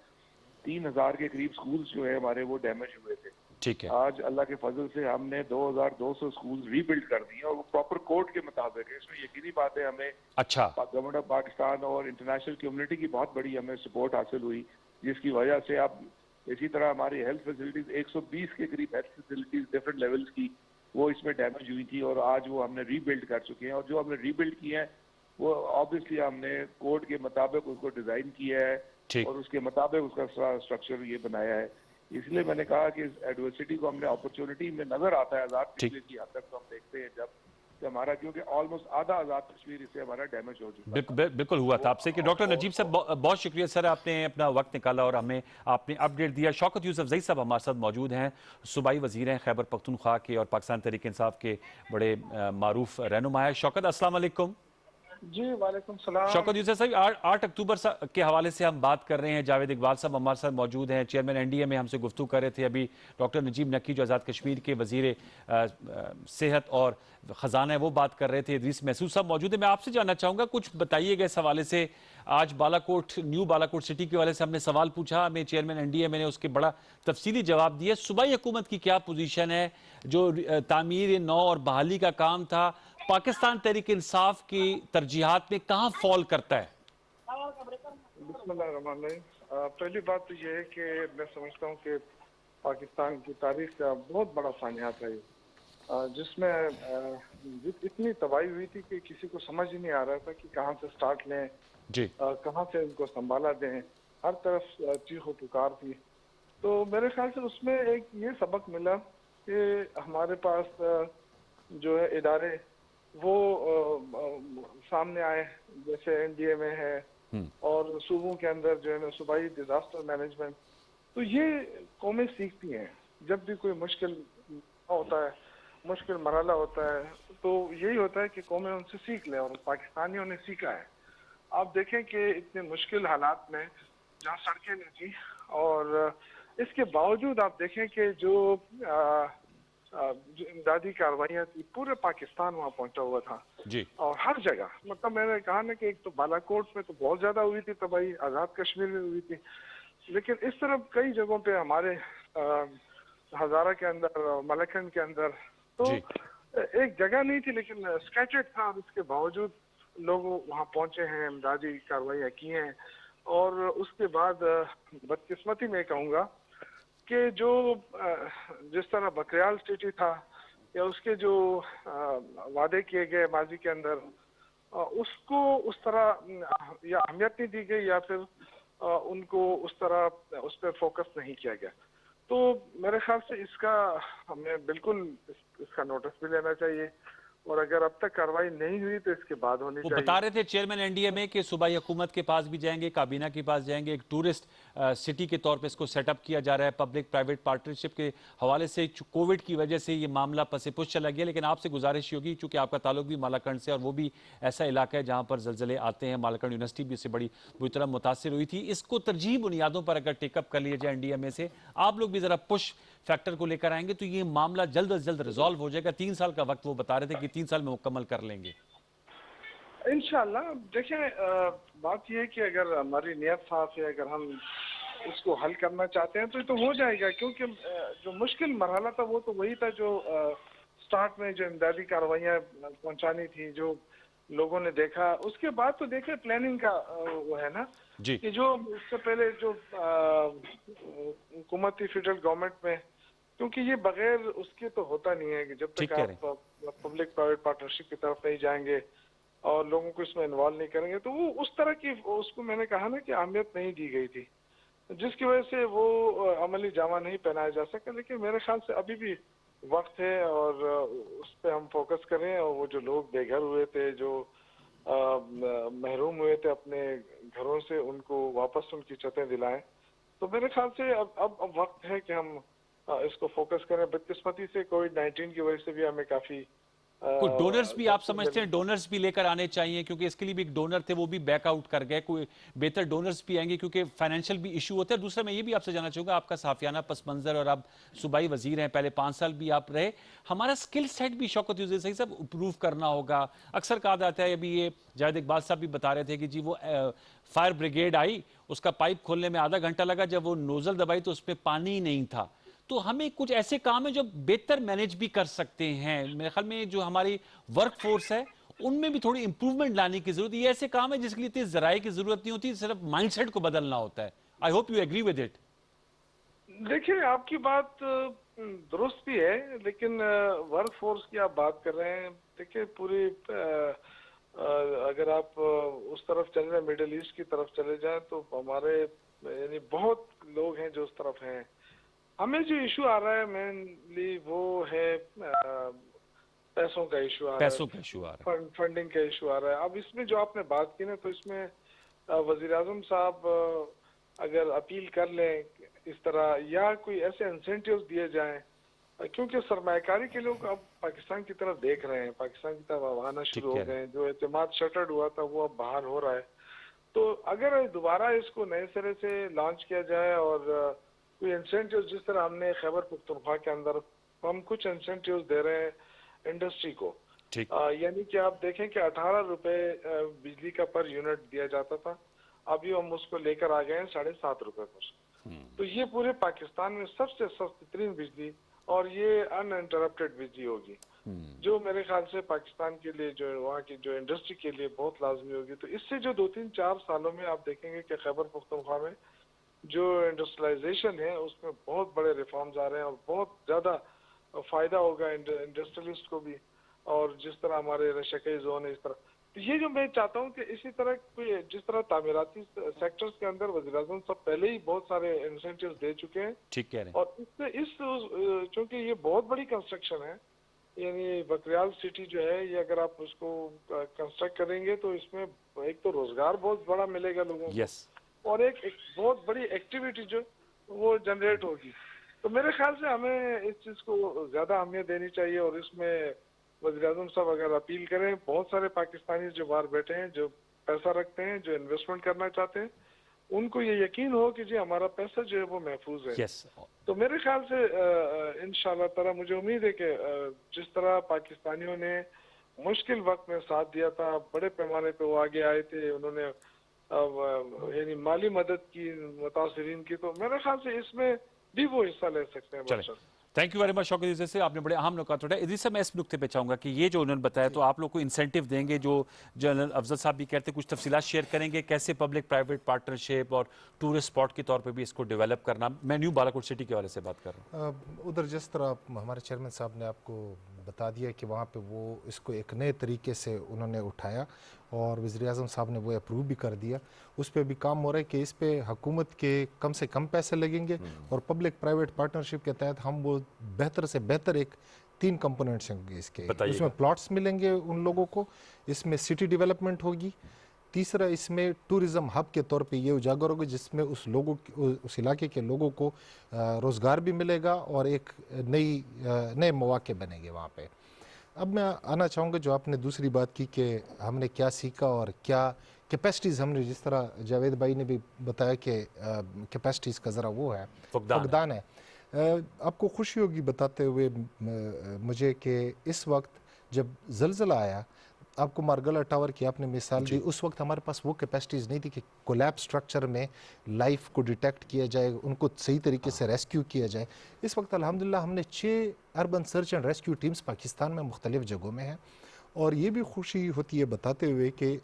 3000 کے قریب سکولز جو ہیں ہمارے وہ ڈیمیج ہوئے تھے. ٹھیک ہے, آج اللہ کے فضل سے ہم نے 2200 سکولز ری بلڈ کر دی ہیں, اور وہ پراپر کوڈ کے مطابق ہے. اس میں یقینی بات ہے ہمیں اچھا گورنمنٹ آف پاکستان اور انٹرنیشنل کمیونٹی کی بہت بڑی ہمیں سپورٹ حاصل ہوئی, جس کی وجہ سے اب اسی طرح ہماری ہیلتھ فیسلٹیز 120 کے قریب ہیلتھ فیسلٹیز ڈفرنٹ لیولز کی وہ اس میں ڈیمیج ہوئی تھی, اور آج وہ ہم نے ری بلڈ کر چکے ہیں. اور جو ہم نے ری بلڈ کی ہیں وہ آبویسلی ہم نے کوڈ کے مطابق اس کو ڈیزائن کیا ہے, اور اس کے مطابق اس کا اسٹرکچر یہ بنایا ہے. اس لیے میں نے کہا کہ اس ایڈورسٹی کو ہم نے اپرچونٹی میں نظر آتا ہے آزاد کشمیر کی حد تک, تو ہم دیکھتے ہیں جب کہ ہمارا, کیونکہ آلموسٹ آدھا آزاد کشمیر اس سے ہمارا ڈیمیج ہو چکا ہے. بالکل ہوا تھا آپ سے کہ ڈاکٹر نجیب صاحب بہت شکریہ سر, آپ نے اپنا وقت نکالا اور ہمیں آپ نے اپڈیٹ دیا. شوکت یوسفزئی صاحب ہمارے ساتھ موجود ہیں, صوبائی وزیر ہیں خیبر پختونخوا کے اور پاکستان تحریک انصاف کے بڑے معروف رہنما ہیں. شوکت السلام علیکم. جی وعلیکم السلام. شوکت یوسف صاحب 8 اکتوبر کے حوالے سے ہم بات کر رہے ہیں, جاوید اقبال صاحب ہمارے ساتھ موجود ہیں, چیئرمین NDMA ہم سے گفتگو کر رہے تھے. ابھی ڈاکٹر نجیب نکی جو آزاد کشمیر کے وزیر صحت اور خزانہ ہے وہ بات کر رہے تھے. ادریس محسود صاحب موجود ہیں. میں آپ سے جاننا چاہوں گا کچھ بتائیے گا اس حوالے سے. آج بالاکوٹ, نیو بالاکوٹ سٹی کے حوالے سے ہم نے سوال پوچھا, ہمیں چیئرمین NDMA نے اس کے بڑا تفصیلی جواب دیا. صوبائی حکومت کی کیا پوزیشن ہے؟ جو تعمیر نو اور بحالی کا کام تھا پاکستان تحریک انصاف کی ترجیحات میں کہاں فال کرتا ہے؟ بسم اللہ الرحمن الرحیم. پہلی بات تو یہ ہے کہ میں سمجھتا ہوں کہ پاکستان کی تاریخ کا بہت بڑا سانحہ تھا یہ, جس میں اتنی تباہی ہوئی تھی کہ کسی کو سمجھ ہی نہیں آ رہا تھا کہ کہاں سے سٹارٹ لیں, کہاں سے ان کو سنبھالا دیں. ہر طرف چیخ و پکار تھی. تو میرے خیال سے اس میں ایک یہ سبق ملا کہ ہمارے پاس جو ہے ادارے وہ سامنے آئے, جیسے NDMA ہے اور صوبوں کے اندر جو ہے نا صوبائی ڈیزاسٹر مینجمنٹ. تو یہ قومیں سیکھتی ہیں جب بھی کوئی مشکل ہوتا ہے, مشکل مرحلہ ہوتا ہے, تو یہی ہوتا ہے کہ قومیں ان سے سیکھ لیں, اور پاکستانیوں نے سیکھا ہے. آپ دیکھیں کہ اتنے مشکل حالات میں جہاں سڑکیں نہیں تھی, اور اس کے باوجود آپ دیکھیں کہ جو امدادی کاروائیاں تھی پورے پاکستان وہاں پہنچا ہوا تھا, اور ہر جگہ. مطلب میں نے کہا نا کہ ایک تو بالاکوٹ میں تو بہت زیادہ ہوئی تھی تباہی, آزاد کشمیر میں ہوئی تھی, لیکن اس طرح کئی جگہوں پہ ہمارے ہزارہ کے اندر, ملکن کے اندر تو ایک جگہ نہیں تھی لیکن اسکیٹرڈ تھا, اور اس کے باوجود لوگ وہاں پہنچے ہیں, امدادی کاروائیاں کی ہیں. اور اس کے بعد بدقسمتی میں کہوں گا کہ جو جس طرح بکریال سٹی تھا یا اس کے جو وعدے کیے گئے ماضی کے اندر, اس کو اس طرح یا اہمیت نہیں دی گئی, یا پھر ان کو اس طرح اس پہ فوکس نہیں کیا گیا. تو میرے خیال سے اس کا ہمیں بالکل اس کا نوٹس بھی لینا چاہیے، اور اگر اب تک کارروائی نہیں ہوئی تو اس کے بعد ہونی وہ چاہیے۔ بتا رہے تھے چیئرمین این ڈی ایم اے کہ صوبائی حکومت کے پاس بھی جائیں گے، کابینہ کے پاس جائیں گے، ایک ٹورسٹ سٹی کے طور پہ اس کو سیٹ اپ کیا جا رہا ہے، پبلک پرائیویٹ پارٹنرشپ کے حوالے سے کووڈ کی وجہ سے یہ معاملہ پس پش چلا گیا، لیکن آپ سے گزارش ہوگی چونکہ آپ کا تعلق بھی مالاکنڈ سے اور وہ بھی ایسا علاقہ ہے جہاں پر زلزلے آتے ہیں، مالاکنڈ یونیورسٹی بھی اس سے بڑی بری طرح متاثر ہوئی تھی، اس کو ترجیحی بنیادوں پر اگر ٹیک اپ کر لیا جائے این ڈی ایم اے سے، آپ لوگ بھی ذرا پش فیکٹر کو لے کر آئیں گے تو یہ معاملہ جلد از جلد ریزالو ہو جائے گا۔ 3 سال کا وقت وہ بتا رہے تھے کہ 3 سال میں مکمل کر لیں گے۔ انشاءاللہ دیکھیں بات یہ ہے کہ اگر ہماری نیت صاف ہے، اگر ہم اس کو حل کرنا چاہتے ہیں تو یہ تو ہو جائے گا، کیونکہ جو مشکل مرحلہ تھا وہ تو وہی تھا جو سٹارٹ میں جو امدادی کارروائیاں پہنچانی تھی، جو لوگوں نے دیکھا، اس کے بعد تو دیکھیں پلاننگ کا وہ ہے نا کہ جو اس سے پہلے جو حکومت تھی فیڈرل گورنمنٹ میں، کیونکہ یہ بغیر اس کے تو ہوتا نہیں ہے کہ جب تک آپ پبلک پرائیویٹ پارٹنرشپ کی طرف نہیں جائیں گے اور لوگوں کو اس میں انوالو نہیں کریں گے تو وہ اس طرح کی، اس کو میں نے کہا نا کہ اہمیت نہیں دی گئی تھی، جس کی وجہ سے وہ عملی جامہ نہیں پہنایا جا سکا۔ لیکن میرے خیال سے ابھی بھی وقت ہے اور اس پہ ہم فوکس کریں، اور وہ جو لوگ بے گھر ہوئے تھے، جو محروم ہوئے تھے اپنے گھروں سے، ان کو واپس ان کی چھتیں دلائیں۔ تو میرے خیال سے اب وقت ہے کہ ہم اس کو فوکس کریں۔ بدقسمتی سے کووڈ-19 کی وجہ سے بھی ہمیں کافی کوئی ڈونرز بھی آپ سمجھتے ہیں ڈونرز بھی لے کر آنے چاہیے، کیونکہ اس کے لیے بھی ایک ڈونر تھے وہ بھی بیک آؤٹ کر گئے، کوئی بہتر ڈونرز بھی آئیں گے کیونکہ فائنینشیل بھی ایشو ہوتا ہے۔ دوسرا میں یہ بھی آپ سے جاننا چاہوں گا، آپ کا صحافیانہ پس منظر اور آپ صوبائی وزیر ہیں، پہلے 5 سال بھی آپ رہے، ہمارا سکل سیٹ بھی شوکت یوسف صحیح صاحب امپروو کرنا ہوگا۔ اکثر کہا جاتا ہے، ابھی یہ جاوید اقبال صاحب بھی بتا رہے تھے کہ جی وہ فائر بریگیڈ آئی، اس کا پائپ کھولنے میں آدھا گھنٹہ لگا، جب وہ نوزل دبائی تو اس میں پانی ہی نہیں تھا۔ تو ہمیں کچھ ایسے کام ہیں جو بہتر مینیج بھی کر سکتے ہیں، میرے خیال میں جو ہماری ورک فورس ہے ان میں بھی تھوڑی امپروومنٹ لانے کی ضرورت ہے۔ یہ ایسے کام ہے جس کے لیے اتنے ذرائع کی ضرورت نہیں ہوتی، صرف مائنڈ سیٹ کو بدلنا ہوتا ہے۔ I hope you agree with it. دیکھیں آپ کی بات درست بھی ہے، لیکن ورک فورس کی آپ بات کر رہے ہیں، دیکھیں پوری اگر آپ اس طرف چلے جائیں، میڈل ایسٹ کی طرف چلے جائیں تو ہمارے یعنی بہت لوگ ہیں جو اس طرف ہیں۔ ہمیں جو ایشو آ رہا ہے مینلی وہ ہے پیسوں کا ایشو آ رہا ہے، فنڈنگ کا ایشو آ رہا ہے۔ اب اس میں جو آپ نے بات کی نا، تو اس میں وزیر اعظم صاحب اگر اپیل کر لیں اس طرح، یا کوئی ایسے انسینٹیوز دیے جائیں، کیونکہ سرمایہ کاری کے لوگ اب پاکستان کی طرف دیکھ رہے ہیں، پاکستان کی طرف آنا شروع ہو گئے ہیں، جو اعتماد شٹرڈ ہوا تھا وہ اب باہر ہو رہا ہے۔ تو اگر دوبارہ اس کو نئے سرے سے لانچ کیا جائے اور کوئی انسینٹیوز، جس طرح ہم نے خیبر پختونخوا کے اندر ہم کچھ انسینٹیوز دے رہے ہیں انڈسٹری کو، یعنی کہ آپ دیکھیں کہ 18 روپے بجلی کا پر یونٹ دیا جاتا تھا، ابھی ہم اس کو لے کر آ گئے ہیں 7.5 روپے پر۔ تو یہ پورے پاکستان میں سب سے سستی ترین بجلی، اور یہ ان انٹرپٹیڈ بجلی ہوگی، جو میرے خیال سے پاکستان کے لیے، جو وہاں کی جو انڈسٹری کے لیے بہت لازمی ہوگی۔ تو اس سے جو 2-3-4 سالوں میں آپ دیکھیں گے کہ خیبر پختونخوا میں جو انڈسٹریلائزیشن ہے اس میں بہت بڑے ریفارمز آ رہے ہیں، اور بہت زیادہ فائدہ ہوگا انڈسٹریلسٹ کو بھی، اور جس طرح ہمارے رشکئی زون ہے اس طرح۔ تو یہ جو میں چاہتا ہوں کہ اسی طرح کوئی، جس طرح تعمیراتی سیکٹرز کے اندر وزیر اعظم صاحب پہلے ہی بہت سارے انسینٹیوز دے چکے ہیں، ٹھیک کہہ رہے ہیں، اور اس سے چونکہ یہ بہت بڑی کنسٹرکشن ہے، یعنی بکریال سٹی جو ہے، یہ اگر آپ اس کو کنسٹرکٹ کریں گے تو اس میں ایک تو روزگار بہت بڑا ملے گا لوگوں کو، اور ایک بہت بڑی ایکٹیویٹی جو وہ جنریٹ ہوگی۔ تو میرے خیال سے ہمیں اس چیز کو زیادہ اہمیت دینی چاہیے، اور اس میں وزیر اعظم صاحب اگر اپیل کریں، بہت سارے پاکستانی جو باہر بیٹھے ہیں، جو پیسہ رکھتے ہیں، جو انویسٹمنٹ کرنا چاہتے ہیں، ان کو یہ یقین ہو کہ جی ہمارا پیسہ جو ہے وہ محفوظ ہے۔ تو میرے خیال سے انشاءاللہ تعالی مجھے امید ہے کہ جس طرح پاکستانیوں نے مشکل وقت میں ساتھ دیا تھا، بڑے پیمانے پہ وہ آگے آئے تھے، انہوں نے یعنی مالی مدد کی متاثرین کی، تو میرے خیال سے اس میں بھی وہ حصہ لے سکتے ہیں۔ تھینک یو ویری مچ شوکت یوسف سے، آپ نے بڑے اہم نکات اٹھائے۔ ادریس صاحب میں اس نکتے پہ چاہوں گا کہ یہ جو انہوں نے بتایا تو آپ لوگ کو انسینٹیو دیں گے، جو جنرل افضل صاحب بھی کہتے ہیں، کچھ تفصیلات شیئر کریں گے کیسے پبلک پرائیویٹ پارٹنرشپ اور ٹورسٹ اسپاٹ کے طور پہ بھی اس کو ڈیولپ کرنا۔ میں نیو بالاکوٹ سٹی کے والے سے بات کر رہا ہوں۔ ادھر جس طرح ہمارے چیئرمین صاحب نے آپ کو بتا دیا کہ وہاں پہ وہ اس کو ایک نئے طریقے سے انہوں نے اٹھایا اور وزیر اعظم صاحب نے وہ اپروو بھی کر دیا. اس پہ بھی کام ہو رہا ہے کہ اس پہ حکومت کے کم سے کم پیسے لگیں گے اور پبلک پرائیویٹ پارٹنرشپ کے تحت ہم وہ بہتر سے بہتر ایک 3 کمپوننٹس ہوں گے اس کے. اس میں پلاٹس ملیں گے ان لوگوں کو, اس میں سٹی ڈیولپمنٹ ہوگی, تیسرا اس میں ٹورزم ہب کے طور پہ یہ اجاگر ہوگا جس میں اس علاقے کے لوگوں کو روزگار بھی ملے گا اور ایک نئے مواقع بنیں گے وہاں پہ. اب میں آنا چاہوں گا جو آپ نے دوسری بات کی کہ ہم نے کیا سیکھا اور کیا کیپیسٹیز ہم نے, جس طرح جاوید بھائی نے بھی بتایا کہ کیپیسٹیز کا ذرا وہ ہے فقدان ہے. آپ کو خوشی ہوگی بتاتے ہوئے مجھے کہ اس وقت جب زلزلہ آیا, آپ کو مارگلا ٹاور کی آپ نے مثال دی, اس وقت ہمارے پاس وہ کیپیسٹیز نہیں تھی کہ کولیپس سٹرکچر میں لائف کو ڈیٹیکٹ کیا جائے, ان کو صحیح طریقے سے ریسکیو کیا جائے. اس وقت الحمدللہ ہم نے 6 urban search and rescue teams Pakistan میں مختلف جگہوں میں ہیں. اور یہ بھی خوشی ہوتی ہے بتاتے ہوئے کہ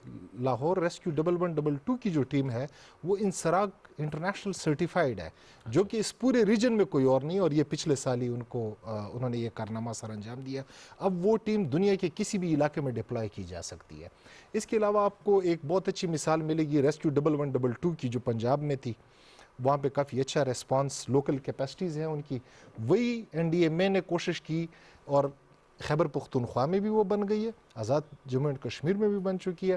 لاہور ریسکیو 1122 کی جو ٹیم ہے وہ انسراغ انٹرنیشنل سرٹیفائیڈ ہے, جو کہ اس پورے ریجن میں کوئی اور نہیں, اور یہ پچھلے سال ہی انہوں نے یہ کارنامہ سر انجام دیا. اب وہ ٹیم دنیا کے کسی بھی علاقے میں ڈپلوائے کی جا سکتی ہے. اس کے علاوہ آپ کو ایک بہت اچھی مثال ملے گی ریسکیو 1122 کی جو پنجاب میں تھی, وہاں پہ کافی اچھا ریسپانس, لوکل کیپیسٹیز ہیں ان کی. وہی NDMA نے کوشش کی اور خیبر پختونخوا میں بھی وہ بن گئی ہے, آزاد جموں اینڈ کشمیر میں بھی بن چکی ہے,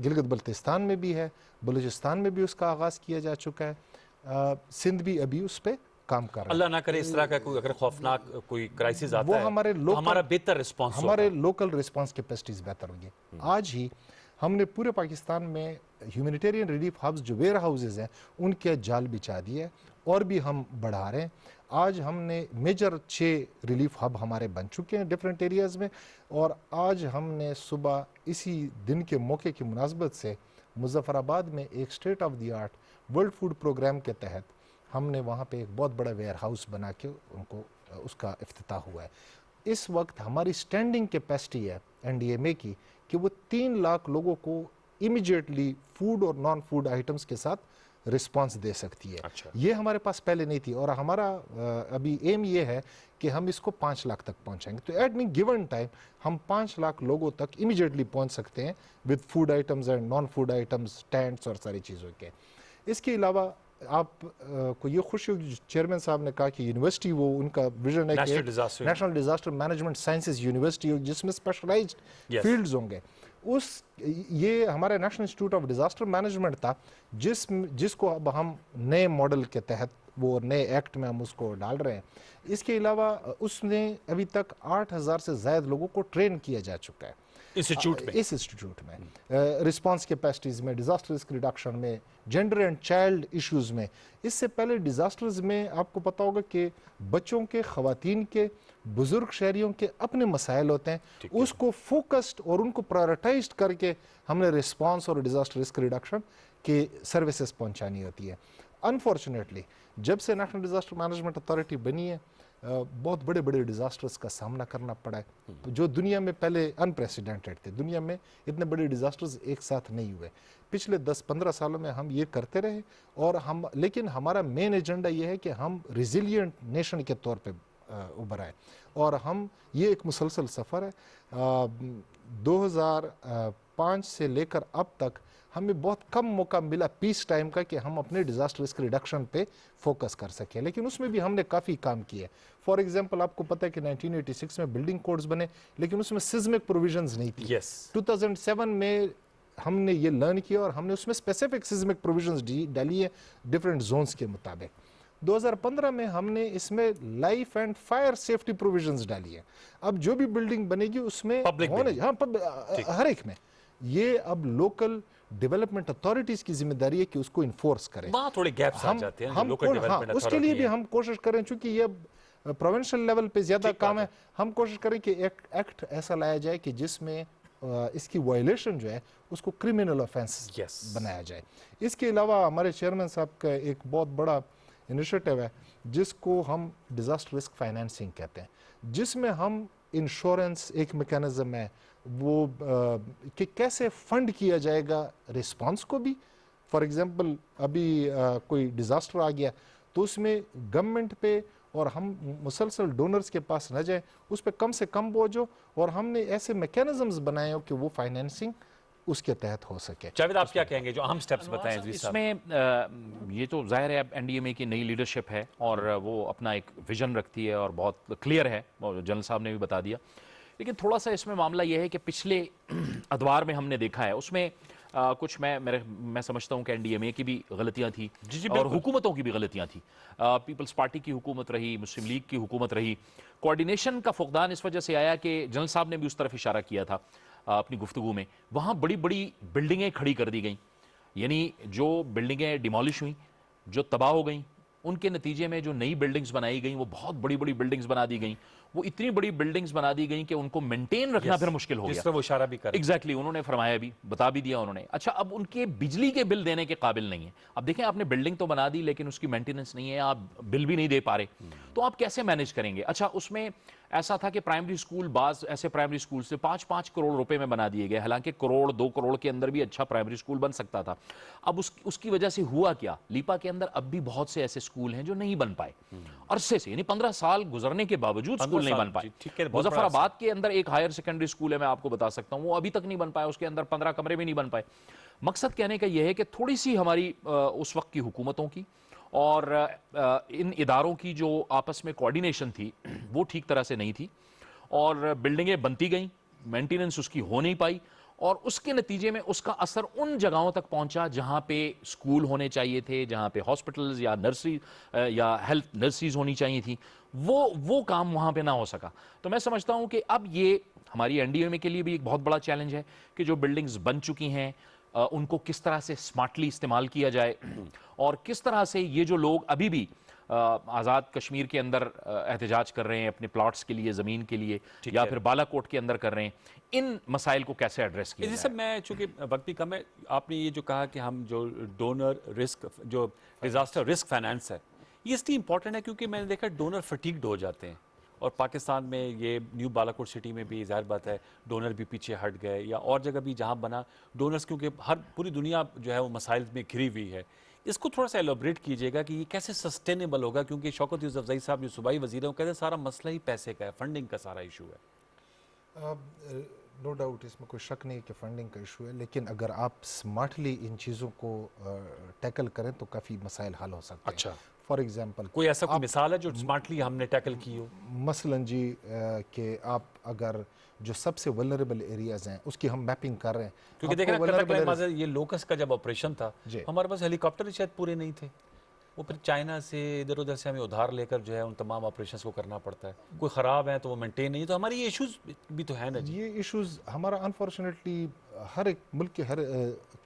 گلگت بلتستان میں بھی ہے, بلوچستان میں بھی اس کا آغاز کیا جا چکا ہے, سندھ بھی ابھی اس پہ کام کر رہا ہے. اللہ نہ کرے اس طرح کا کوئی اگر خوفناک کوئی کرائسس آتا وہ ہے ہمارا بہتر رسپانس ہوگا, ہمارے لوکل رسپانس کیپیسٹیز بہتر ہوں گی. آج ہی ہم نے پورے پاکستان میں ہیومینیٹیرین ریلیف ہبز جو ویئر ہاؤسز ہیں ان کے جال بچھا دیے اور بھی ہم بڑھا رہے ہیں. آج ہم نے میجر 6 ریلیف ہب ہمارے بن چکے ہیں ڈیفرنٹ ایریاز میں, اور آج ہم نے صبح اسی دن کے موقع کی مناسبت سے مظفر آباد میں ایک state of the art world food programme کے تحت ہم نے وہاں پہ ایک بہت بڑا ویئر ہاؤس بنا کے ان کو اس کا افتتاح ہوا ہے. اس وقت ہماری سٹینڈنگ کیپیسٹی ہے NDMA کی کہ وہ 3 لاکھ لوگوں کو امیجیٹلی فوڈ اور نان فوڈ آئٹمس کے ساتھ رسپانس دے سکتی ہے. یہ ہمارے پاس پہلے نہیں تھی, اور ہمارا ابھی ایم یہ ہے کہ ہم اس کو 5 لاکھ تک پہنچائیں گے. تو ایٹ نی گیون ٹائم ہم 5 لاکھ لوگوں تک امیجیٹلی پہنچ سکتے ہیں with food items and non food items, tenets اور ساری چیزوں کے. اس کے علاوہ آپ کو یہ خوشی ہوگی, چیئرمین صاحب نے کہا کہ یونیورسٹی وہ ان کا ویژن ہے کہ national Disaster management sciences university ہوگی جس میں اسپیشلائزڈ فیلڈز ہوں گے. یہ ہمارا national institute of disaster management تھا جس کو اب ہم نئے ماڈل کے تحت وہ نئے ایکٹ میں ہم اس کو ڈال رہے ہیں. اس کے علاوہ اس نے ابھی تک 8000 سے زائد لوگوں کو ٹرین کیا جا چکا ہے اس انسٹیٹیوٹ میں, رسپانس کیپیسٹیز میں, ڈیزاسٹر رسک ریڈکشن میں, جینڈر اینڈ چائلڈ ایشوز میں. اس سے پہلے ڈیزاسٹرز میں آپ کو پتا ہوگا کہ بچوں کے, خواتین کے, بزرگ شہریوں کے اپنے مسائل ہوتے ہیں, اس کو فوکسڈ اور ان کو پرائورٹائزڈ کر کے ہم نے رسپانس اور ڈیزاسٹر رسک ریڈکشن کی سروسز پہنچانی ہوتی ہے. انفارچونیٹلی جب سے نیشنل ڈیزاسٹر مینجمنٹ اتھارٹی بنی ہے بہت بڑے بڑے ڈیزاسٹرز کا سامنا کرنا پڑا ہے جو دنیا میں پہلے انپریسیڈنٹڈ تھے. دنیا میں اتنے بڑے ڈیزاسٹرز ایک ساتھ نہیں ہوئے. پچھلے 10-15 سالوں میں ہم یہ کرتے رہے, اور لیکن ہمارا مین ایجنڈا یہ ہے کہ ہم ریزیلینٹ نیشن کے طور پہ ابھر آئے, اور یہ ایک مسلسل سفر ہے. 2005 سے لے کر اب تک ہمیں بہت کم موقع ملا پیس ٹائم کا کہ ہم اپنے ڈیزاسٹر رسک ریڈکشن پہ فوکس کر سکیں, لیکن اس میں بھی ہم نے کافی کام کیا. فار ایگزامپل آپ کو پتہ ہے کہ 1986 میں بلڈنگ کوڈز بنے, لیکن اس میں سزمک پروویژنز نہیں تھی. 2007 میں ہم نے یہ لرن کیا اور ہم نے اس میں اسپیسیفک سزمک پروویژنز ڈالی ہے ڈفرینٹ زونز کے مطابق. 2015 میں ہم نے اس میں life and fire safety provisions ڈالی ہے. اب جو بھی بلڈنگ بنے گی اس میں ہر ایک میں یہ اب لوکل ڈیولپمنٹ اتھارٹیز کی ذمہ داری ہے کہ اس کو انفورس کریں. وہاں تھوڑے گیپس آ جاتے ہیں اس کے لیے بھی ہم کوشش کریں, چونکہ یہ پروونشل لیول پہ زیادہ کام ہے, ہم کوشش کریں کہ ایک ایکٹ ایسا لایا جائے کہ جس میں اس کی وائلیشن جو ہے اس کو کرمنل آفینس بنایا جائے. اس کے علاوہ ہمارے چیئرمین صاحب کا ایک بہت بڑا انیشیٹو ہے جس کو ہم ڈیزاسٹر رسک فائنینسنگ کہتے ہیں, جس میں ہم انشورنس ایک میکانزم ہے وہ کہ کیسے فنڈ کیا جائے گا رسپانس کو بھی. فار ایگزامپل ابھی کوئی ڈیزاسٹر آ گیا تو اس میں گورنمنٹ پہ اور ہم مسلسل ڈونرز کے پاس نہ جائیں, اس پہ کم سے کم بوجھ ہو, اور ہم نے ایسے میکینزمز بنائے ہو کہ وہ فائنینسنگ اس کے تحت ہو سکے. جاوید آپ کیا کہیں گے, جو اہم سٹیپس بتائیں عزیز اس صاحب؟ میں یہ تو ظاہر ہے این ڈی ایم اے کی نئی لیڈرشپ ہے اور وہ اپنا ایک ویژن رکھتی ہے اور بہت کلیئر ہے, جنرل صاحب نے بھی بتا دیا. لیکن تھوڑا سا اس میں معاملہ یہ ہے کہ پچھلے ادوار میں ہم نے دیکھا ہے, اس میں کچھ میں سمجھتا ہوں کہ این ڈی ایم اے کی بھی غلطیاں تھیں اور حکومتوں کی بھی غلطیاں تھیں. پیپلز پارٹی کی حکومت رہی, مسلم لیگ کی حکومت رہی. کوارڈینیشن کا فقدان اس وجہ سے آیا کہ جنرل صاحب نے بھی اس طرف اشارہ کیا تھا اپنی گفتگو میں, وہاں بڑی بڑی بلڈنگیں کھڑی کر دی گئیں. یعنی جو بلڈنگیں ڈیمالش ہوئیں, جو تباہ ہو گئیں, ان کے نتیجے میں جو نئی بلڈنگز بنائی گئیں وہ بہت بڑی بڑی بلڈنگز بنا دی گئیں. وہ اتنی بڑی بلڈنگز بنا دی گئیں کہ ان کو مینٹین رکھنا پھر مشکل ہو گیا. جس طرح وہ اشارہ بھی کر ایگزیکٹلی انہوں نے فرمایا بھی, بتا بھی دیا انہوں نے. اچھا, اب ان کے بجلی کے بل دینے کے قابل نہیں ہیں. اب دیکھیں, آپ نے بلڈنگ تو بنا دی لیکن اس کی مینٹیننس نہیں ہے, آپ بل بھی نہیں دے پا رہے, تو آپ کیسے مینیج کریں گے؟ اچھا, اس میں ایسا تھا کہ پرائمری سکول, بعض ایسے پرائمری سکول سے 5-5 کروڑ روپے میں بنا دیے گئے, حالانکہ 1-2 کروڑ کے اندر بھی اچھا پرائمری سکول بن سکتا تھا. اب اس کی وجہ سے ہوا کیا, لیپا کے اندر اب بھی بہت سے ایسے سکول ہیں جو نہیں بن پائے عرصے سے, یعنی 15 سال گزرنے کے باوجود سکول نہیں بن پائے. مظفر آباد کے اندر ایک ہائر سیکنڈری سکول ہے, میں آپ کو بتا سکتا ہوں, وہ ابھی تک نہیں بن پایا, اس کے اندر 15 کمرے بھی نہیں بن پائے. مقصد کہنے کا یہ ہے کہ تھوڑی سی ہماری اس وقت کی حکومتوں کی اور ان اداروں کی جو آپس میں کوارڈینیشن تھی وہ ٹھیک طرح سے نہیں تھی, اور بلڈنگیں بنتی گئیں, مینٹیننس اس کی ہو نہیں پائی, اور اس کے نتیجے میں اس کا اثر ان جگہوں تک پہنچا جہاں پہ سکول ہونے چاہیے تھے, جہاں پہ ہاسپٹلز یا نرسری یا ہیلتھ نرسیز ہونی چاہیے تھیں, وہ کام وہاں پہ نہ ہو سکا. تو میں سمجھتا ہوں کہ اب یہ ہماری این ڈی ایم اے کے لیے بھی ایک بہت بڑا چیلنج ہے کہ جو بلڈنگز بن چکی ہیں ان کو کس طرح سے سمارٹلی استعمال کیا جائے, اور کس طرح سے یہ جو لوگ ابھی بھی آزاد کشمیر کے اندر احتجاج کر رہے ہیں اپنے پلاٹس کے لیے, زمین کے لیے, یا پھر بالا کوٹ کے اندر کر رہے ہیں, ان مسائل کو کیسے ایڈریس کیا جائے. سب میں چونکہ وقت بھی کم ہے, آپ نے یہ جو کہا کہ ہم جو ڈونر رسک, جو ڈیزاسٹر رسک فائنانس ہے, یہ اس لیے امپورٹنٹ ہے کیونکہ میں نے دیکھا ڈونر فٹیگڈ ہو جاتے ہیں, اور پاکستان میں یہ نیو بالا کوٹ سٹی میں بھی ظاہر بات ہے ڈونر بھی پیچھے ہٹ گئے, یا اور جگہ بھی جہاں بنا ڈونرز, کیونکہ پوری دنیا جو ہے وہ مسائل میں گھری ہوئی ہے. اس کو تھوڑا سا ایلوبریٹ کیجیے گا کہ یہ کیسے سسٹینیبل ہوگا, کیونکہ شوکت یوسفزئی صاحب جو صوبائی وزیر ہیں وہ کہتے ہیں سارا مسئلہ ہی پیسے کا ہے, فنڈنگ کا سارا ایشو ہے. نو ڈاؤٹ, اس میں کوئی شک نہیں کہ فنڈنگ کا ایشو ہے, لیکن اگر آپ سمارٹلی ان چیزوں کو ٹیکل کریں تو کافی مسائل حل ہو سکتے ہیں. اچھا, فار ایگزامپل کوئی ایسا کوئی مثال ہے جو سمارٹلی ہم نے ٹیکل کی ہو؟ مثلاً جی کہ آپ اگر جو سب سے ولنریبل ایریاز ہیں اس کی ہم میپنگ کر رہے ہیں, کیونکہ دیکھ رہے ہیں یہ لوکس کا جب آپریشن تھا ہمارے پاس ہیلی کاپٹر شاید پورے نہیں تھے, وہ پھر چائنا سے ادھر ادھر سے ہمیں ادھار لے کر جو ہے ان تمام آپریشنز کو کرنا پڑتا ہے. کوئی خراب ہے تو وہ مینٹین نہیں, تو ہماری یہ ایشوز بھی تو ہیں نا جی. یہ ایشوز ہمارا انفارچونیٹلی ہر ایک ملک کے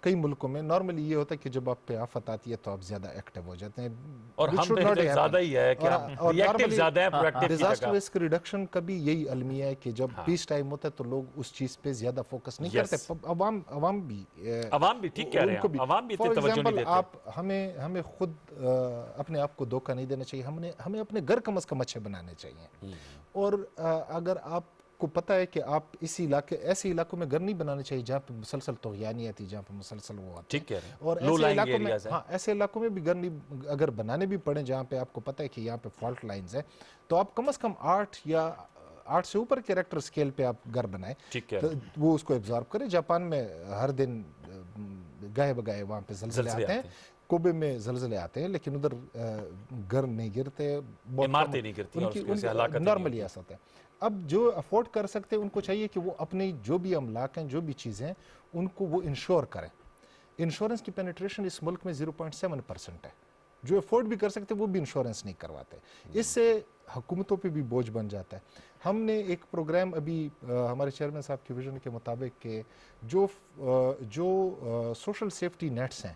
کئی ملکوں میں نارملی یہ ہوتا ہے کہ جب آپ پہ آفت آتی ہے تو آپ زیادہ ایکٹیو ہو جاتے ہیں, اور ہم پہ زیادہ ہی ہے کہ ہم ری ایکٹیو زیادہ ہیں, پرویکٹیو کی جگہ. ڈیزاسٹر رسک ریڈکشن کا بھی یہی المیہ ہے کہ جب پیس ٹائم ہوتا ہے تو لوگ اس چیز پہ زیادہ فوکس نہیں کرتے. عوام بھی ٹھیک کہہ رہے ہیں, عوام بھی اتنی توجہ نہیں دیتے. آپ ہمیں خود اپنے آپ کو دھوکہ نہیں دینا چاہیے, ہمیں اپنے گھر کم از کم اچھے بنانے چاہیے. اور اگر آپ کو پتہ ہے کہ آپ ایسے علاقوں میں گھر نہیں بنانے چاہیے جہاں پہ مسلسل طغیانی آتی, جہاں پہ مسلسل وہ آتی ہے, ٹھیک کہہ رہے ہیں, اور ایسے علاقوں میں بھی گھر نہیں اگر بنانے بھی پڑیں جہاں پہ آپ کو پتہ ہے کہ یہاں پہ فالٹ لائنز ہیں, تو آپ کم از کم 8 سے اوپر کے ریکٹر سکیل پہ آپ گھر بنائیں, وہ اس کو ایبزارب کریں. جاپان میں ہر دن گائے بگائے وہاں پہ زلزلے آتے ہیں, کوبے میں زلزلے آتے ہیں, لیکن ادھر گھر نہیں گرتے, عمارتیں نہیں گرتی, نارملی ایسا ہوتا ہے. اب جو افورڈ کر سکتے ہیں ان کو چاہیے کہ وہ اپنی جو بھی املاک ہیں, جو بھی چیزیں ہیں, ان کو وہ انشور کریں. انشورنس کی پینیٹریشن اس ملک میں 0.7% ہے. جو افورڈ بھی کر سکتے وہ بھی انشورنس نہیں کرواتے. اس سے حکومتوں پہ بھی بوجھ بن جاتا ہے. ہم نے ایک پروگرام ابھی ہمارے چیئرمین صاحب کے ویژن کے مطابق کہ جو سوشل سیفٹی نیٹس ہیں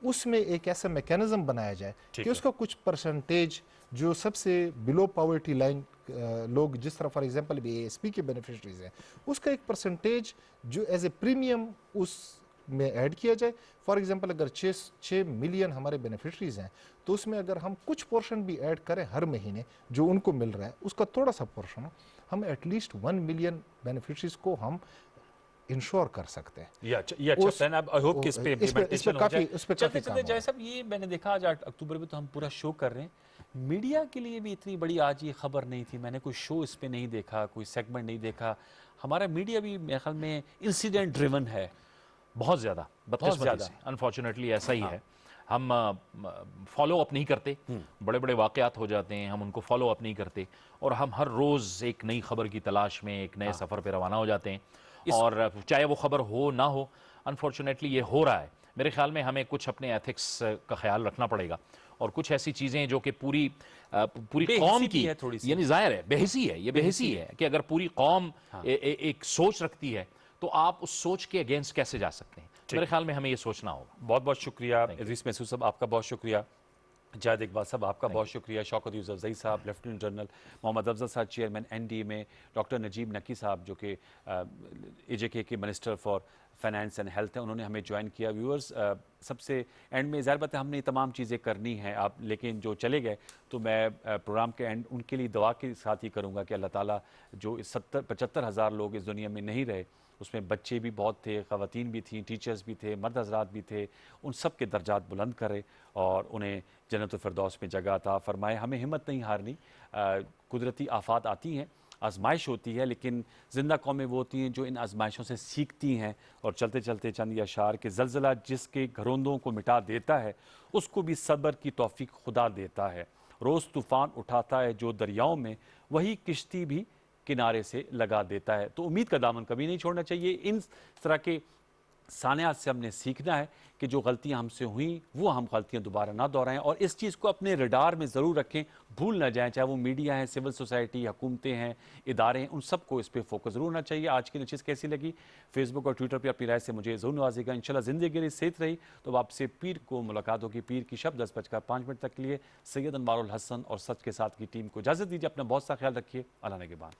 اس میں ایک ایسا میکینزم بنایا جائے کہ اس کا کچھ پرسنٹیج جو سب سے بلو پاورٹی لائن لوگ, جس طرح فار ایگزامپل بھی ASP کے بینیفیشریز ہیں, اس کا ایک پرسنٹیج جو ایز اے پریمیم اس میں ایڈ کیا جائے. فار ایگزامپل اگر 6 ملین ہمارے بینیفیشریز ہیں تو اس میں اگر ہم کچھ پورشن بھی ایڈ کریں ہر مہینے جو ان کو مل رہا ہے, اس کا تھوڑا سا پورشن ہو, ہم ایٹ لیسٹ 1 ملین بینیفیشریز کو ہم انشور کر سکتے ہیں. یہ اچھا پلان ہے, آئی ہوپ کہ اس پہ امپلیمنٹیشن ہو جائے. چلتے چلتے جائے صاحب, یہ میں نے دیکھا آج 8 اکتوبر میں تو ہم پورا شو کر رہے ہیں, میڈیا کے لیے بھی اتنی بڑی آج یہ خبر نہیں تھی، میں نے کوئی شو اس پہ نہیں دیکھا، کوئی سیگمنٹ نہیں دیکھا. ہمارا میڈیا بھی میرے خیال میں انسیڈنٹ ڈریون ہے بہت زیادہ بدقسمتی سے انفارچونیٹلی ایسا ہی ہے. ہم فالو اپ نہیں کرتے، بڑے بڑے واقعات ہو جاتے ہیں، ہم ان کو فالو اپ نہیں کرتے، اور ہم ہر روز ایک نئی خبر کی تلاش میں ایک نئے سفر پہ روانہ ہو جاتے ہیں. اور چاہے وہ خبر ہو نہ ہو، انفارچونیٹلی یہ ہو رہا ہے. میرے خیال میں ہمیں کچھ اپنے ایتھکس کا خیال رکھنا پڑے گا، اور کچھ ایسی چیزیں جو کہ پوری قوم کی، یعنی ظاہر ہے بحثی ہے، یہ بحثی ہے کہ اگر پوری قوم ایک سوچ رکھتی ہے تو آپ اس سوچ کے اگینسٹ کیسے جا سکتے ہیں. میرے خیال میں ہمیں یہ سوچنا ہوگا. بہت بہت شکریہ ادریس محسود صاحب، آپ کا بہت شکریہ. جاوید اقبال صاحب آپ کا بہت شکریہ. شوکت یوسفزئی صاحب لیفٹیننٹ جنرل، محمد افضل صاحب چیئرمین NDA میں، ڈاکٹر نجیب نقی صاحب جو کہ AJK کے minister for finance and health ہیں، انہوں نے ہمیں جوائن کیا. ویورز سب سے اینڈ میں ظاہر بات ہے ہم نے یہ تمام چیزیں کرنی ہیں، آپ لیکن جو چلے گئے تو میں پروگرام کے اینڈ ان کے لیے دعا کے ساتھ ہی کروں گا کہ اللہ تعالیٰ جو 75,000 لوگ اس دنیا میں نہیں رہے، اس میں بچے بھی بہت تھے، خواتین بھی تھیں، ٹیچرز بھی تھے، مرد حضرات بھی تھے، ان سب کے درجات بلند کرے اور انہیں جنت الفردوس میں جگہ عطا فرمائے. ہمیں ہمت نہیں ہارنی. قدرتی آفات آتی ہیں، آزمائش ہوتی ہے، لیکن زندہ قومیں وہ ہوتی ہیں جو ان آزمائشوں سے سیکھتی ہیں. اور چلتے چلتے چند یہ اشعار کہ زلزلہ جس کے گھروندوں کو مٹا دیتا ہے، اس کو بھی صبر کی توفیق خدا دیتا ہے. روز طوفان اٹھاتا ہے جو دریاؤں میں، وہی کشتی بھی کنارے سے لگا دیتا ہے. تو امید کا دامن کبھی نہیں چھوڑنا چاہیے. ان طرح کے سانحات سے ہم نے سیکھنا ہے کہ جو غلطیاں ہم سے ہوئیں وہ ہم غلطیاں دوبارہ نہ دہرائیں، اور اس چیز کو اپنے ریڈار میں ضرور رکھیں، بھول نہ جائیں. چاہے وہ میڈیا ہے، سول سوسائٹی، حکومتیں ہیں، ادارے ہیں، ان سب کو اس پہ فوکس ضرور ہونا چاہیے. آج کی نشست کیسی لگی؟ فیس بک اور ٹویٹر پہ اپنی رائے سے مجھے ضرور نوازے گا. انشاءاللہ زندگی رہی، صحت رہی تو آپ سے پیر کو ملاقات ہوگی. پیر کی شب 10:05 تک کے لیے سید انوار الحسن اور سچ کے ساتھ کی ٹیم کو اجازت دیجیے. اپنا بہت سا خیال رکھیے. اللہ نگہبان.